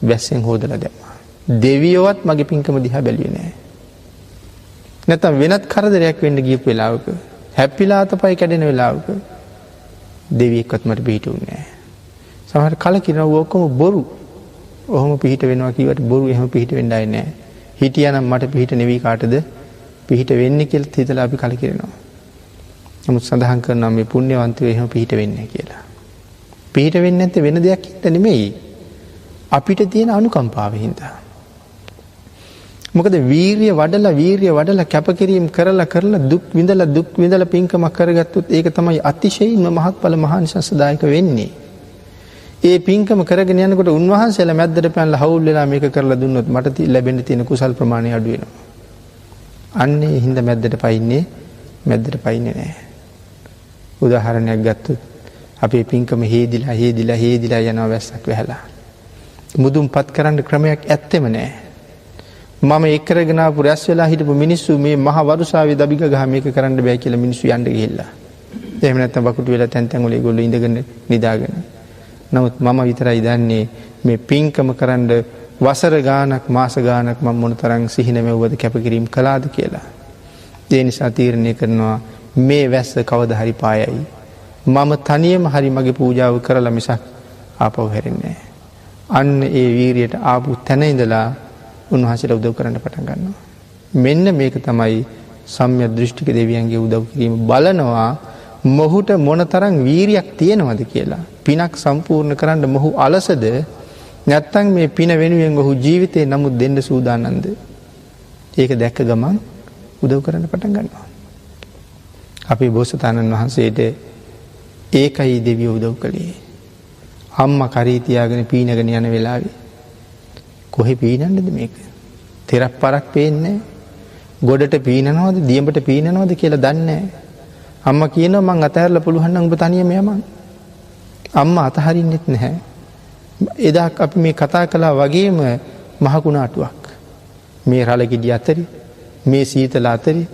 වැස්සෙන් හොදලා දැම්මා. දෙවියෝවත් මගේ පින්කම දිහා බැලුවේ නැහැ. නැත්නම් වෙනත් කරදරයක් වෙන්න ගියපු වෙලාවක හැප්පිලා අතපය කැඩෙන වෙලාවක දෙවියෙක්වත් මට පිහිටුන්නේ නැහැ. සමහර කලකිරෙනවා ඔක්කොම බොරු. ඔහොම පිහිට වෙනවා කියවට බොරු එහෙම පිහිට වෙන්නයි නැහැ. හිටියානම් මට පිහිට නෙවී කාටද පිහිට වෙන්නේ කියලා හිතලා අපි කලකිරෙනවා. නමුත් සඳහන් කරනවා මේ පුණ්‍යවන්තයෝ එහෙම පිහිට වෙන්නේ කියලා. පිහිට වෙන්නේ නැත්තේ වෙන දෙයක් හින්දා නෙමෙයි. අපිට තියෙන අනුකම්පාවෙන් හින්දා. මොකද වීරිය වඩලා කැපකිරීම කරලා දුක් විඳලා පින්කමක් කරගත්තොත් ඒක තමයි අතිශයින්ම මහත්ඵල මහානිසංසදායක වෙන්නේ. ඒ පින්කම කරගෙන යනකොට උන්වහන්සේලා මැද්දට පැනලා හවුල් වෙලා මේක කරලා දුන්නොත් මට ලැබෙන්න තියෙන කුසල් ප්‍රමාණය අඩු වෙනවා. අන්නේ හින්දා මැද්දට පයින්නේ නැහැ. උදාහරණයක් ගත්තොත් අපේ පින්කම හේදිලා යනවා වැස්සක් වැහලා. මුදුන්පත් කරන්න ක්‍රමයක් ඇත්තෙම නැහැ. මම ඒක කරගෙන ආපු රැස් වෙලා හිටපු මිනිස්සු මේ මහ වරුසාවේ දබිග ගහ මේක කරන්න බෑ කියලා මිනිස්සු යන්න ගිහිල්ලා. එහෙම නැත්නම් වකුටු වෙලා තැන් වල ඒගොල්ලෝ ඉඳගෙන නිදාගෙන. නමුත් මම විතරයි දන්නේ මේ පින්කම කරන්න වසර ගාණක් මාස ගාණක් මම මොනතරම් සිහිනමෙව්වද කැපකිරීම කළාද කියලා. ඒ නිසා තීරණය කරනවා මේ වැස්ස කවදා හරි පායයි. මම තනියම හරි මගේ පූජාව කරලා මිසක් ආපහු හැරෙන්නේ නැහැ. අන්න ඒ වීරියට ආපු තැන ඉඳලා උන්වහන්සේට උදව් කරන්න පටන් ගන්නවා. මෙන්න මේක තමයි සම්‍යක් දෘෂ්ටික දෙවියන්ගේ උදව් කිරීම. බලනවා මොහුට මොනතරම් වීරියක් තියෙනවද කියලා. පිනක් සම්පූර්ණ කරන්න මොහු අලසද නැත්නම් මේ පින වෙනුවෙන් ඔහු ජීවිතේ නමුත් දෙන්න සූදානම්ද? ඒක දැක්ක ගමන් උදව් කරන්න පටන් ගන්නවා. අපේ බෝසතාණන් වහන්සේට ඒකයි දෙවියෝ උදව් කළේ. අම්මා කරී තියාගෙන පීනගෙන යන වෙලාවේ කොහේ පීනන්නද මේක? තෙරක් පරක් පේන්නේ නැහැ. ගොඩට පීනනවද, දියඹට පීනනවද කියලා දන්නේ නැහැ. අම්මා කියනවා මං අතහැරලා පුළුවන් නම් ඔබ තනියම යමන්. අම්මා අතහරින්නෙත් නැහැ. එදා අපි මේ කතා කළා වගේම මහ කුණාටුවක්. මේ රළගෙඩි අතරේ, මේ සීතල අතරේ,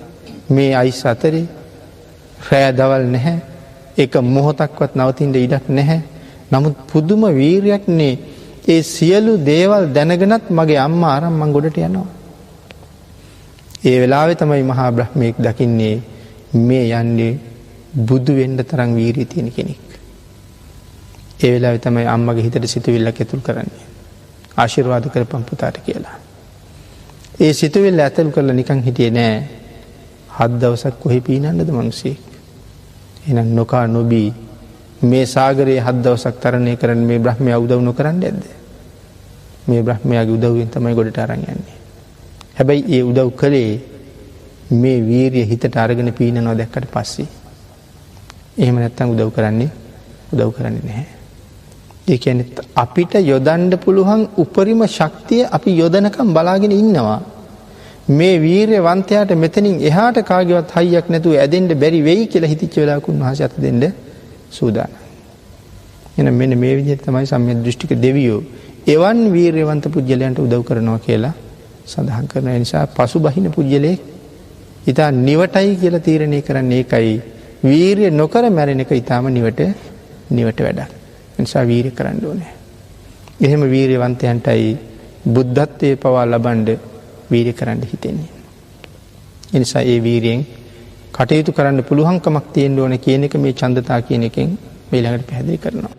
මේ අයිස් අතරේ රෑ දවල් නැහැ. ඒක මොහොතක්වත් නවතින්න ඉඩක් නැහැ. නමුත් පුදුම වීරියක්නේ. ඒ සියලු දේවල් දැනගෙනත් මගේ අම්මා අරන් මං ගොඩට යනවා. ඒ වෙලාවේ තමයි මහා බ්‍රහ්මයෙක් දකින්නේ මේ යන්නේ බුදු වෙන්න තරම් වීරිය තියෙන කෙනෙක්. ඒ වෙලාවේ තමයි අම්මගේ හිතට සිතුවිල්ලක් ඇතුල් කරන්නේ. ආශිර්වාද කරපම් පුතාට කියලා. ඒ සිතුවිල්ල ඇතුල් කරලා නිකන් හිටියේ නෑ. 7 දවසක් කොහේ පීනන්නද මිනිස්සෙක්. එහෙනම් නොකා නොබී මේ සාගරයේ 7 දවසක් තරණය කරන්න මේ බ්‍රහ්මයා උදව් නොකරන්නේ නැද්ද? මේ බ්‍රහ්මයාගේ උදව්වෙන් තමයි ගොඩට අරන් යන්නේ. හැබැයි ඒ උදව් කළේ මේ වීරිය හිතට අරගෙන පීනනවා දැක්කට පස්සේ. එහෙම නැත්නම් උදව් කරන්නේ නැහැ. ඒ කියන්නේ අපිට යොදන්න පුළුවන් උපරිම ශක්තිය අපි යොදනකම් බලාගෙන ඉන්නවා. මේ වීරයවන්තයාට මෙතනින් එහාට කාගේවත් හයියක් නැතුව ඇදෙන්න බැරි වෙයි කියලා හිතච්ච වෙලාවක උන්වහන්සේ අත දෙන්න සූදානම්. එහෙනම් මෙන්න මේ විදිහට තමයි සම්‍යක් දෘෂ්ටික දෙවියෝ එවන් වීරයවන්ත පුජ්‍යලයන්ට උදව් කරනවා කියලා සඳහන් කරන නිසා පසුබහින පුජ්‍යලේ ඊට නිවටයි කියලා තීරණය කරන්නේ ඒකයි. වීරිය නොකර මැරෙන එක ඊටාම නිවට වැඩක්. ඒ නිසා වීරිය කරන්න ඕනේ. එහෙම වීරයවන්තයන්ටයි බුද්ධත්වයේ පවා ලබන්න වීරිය කරන්න හිතෙන්නේ. ඒ නිසා ඒ වීරියෙන් කටයුතු කරන්න පුළුවන්කමක් තියෙන්න ඕනේ කියන එක මේ ඡන්දතා කියන එකෙන් මේ ළඟට පැහැදිලි කරනවා.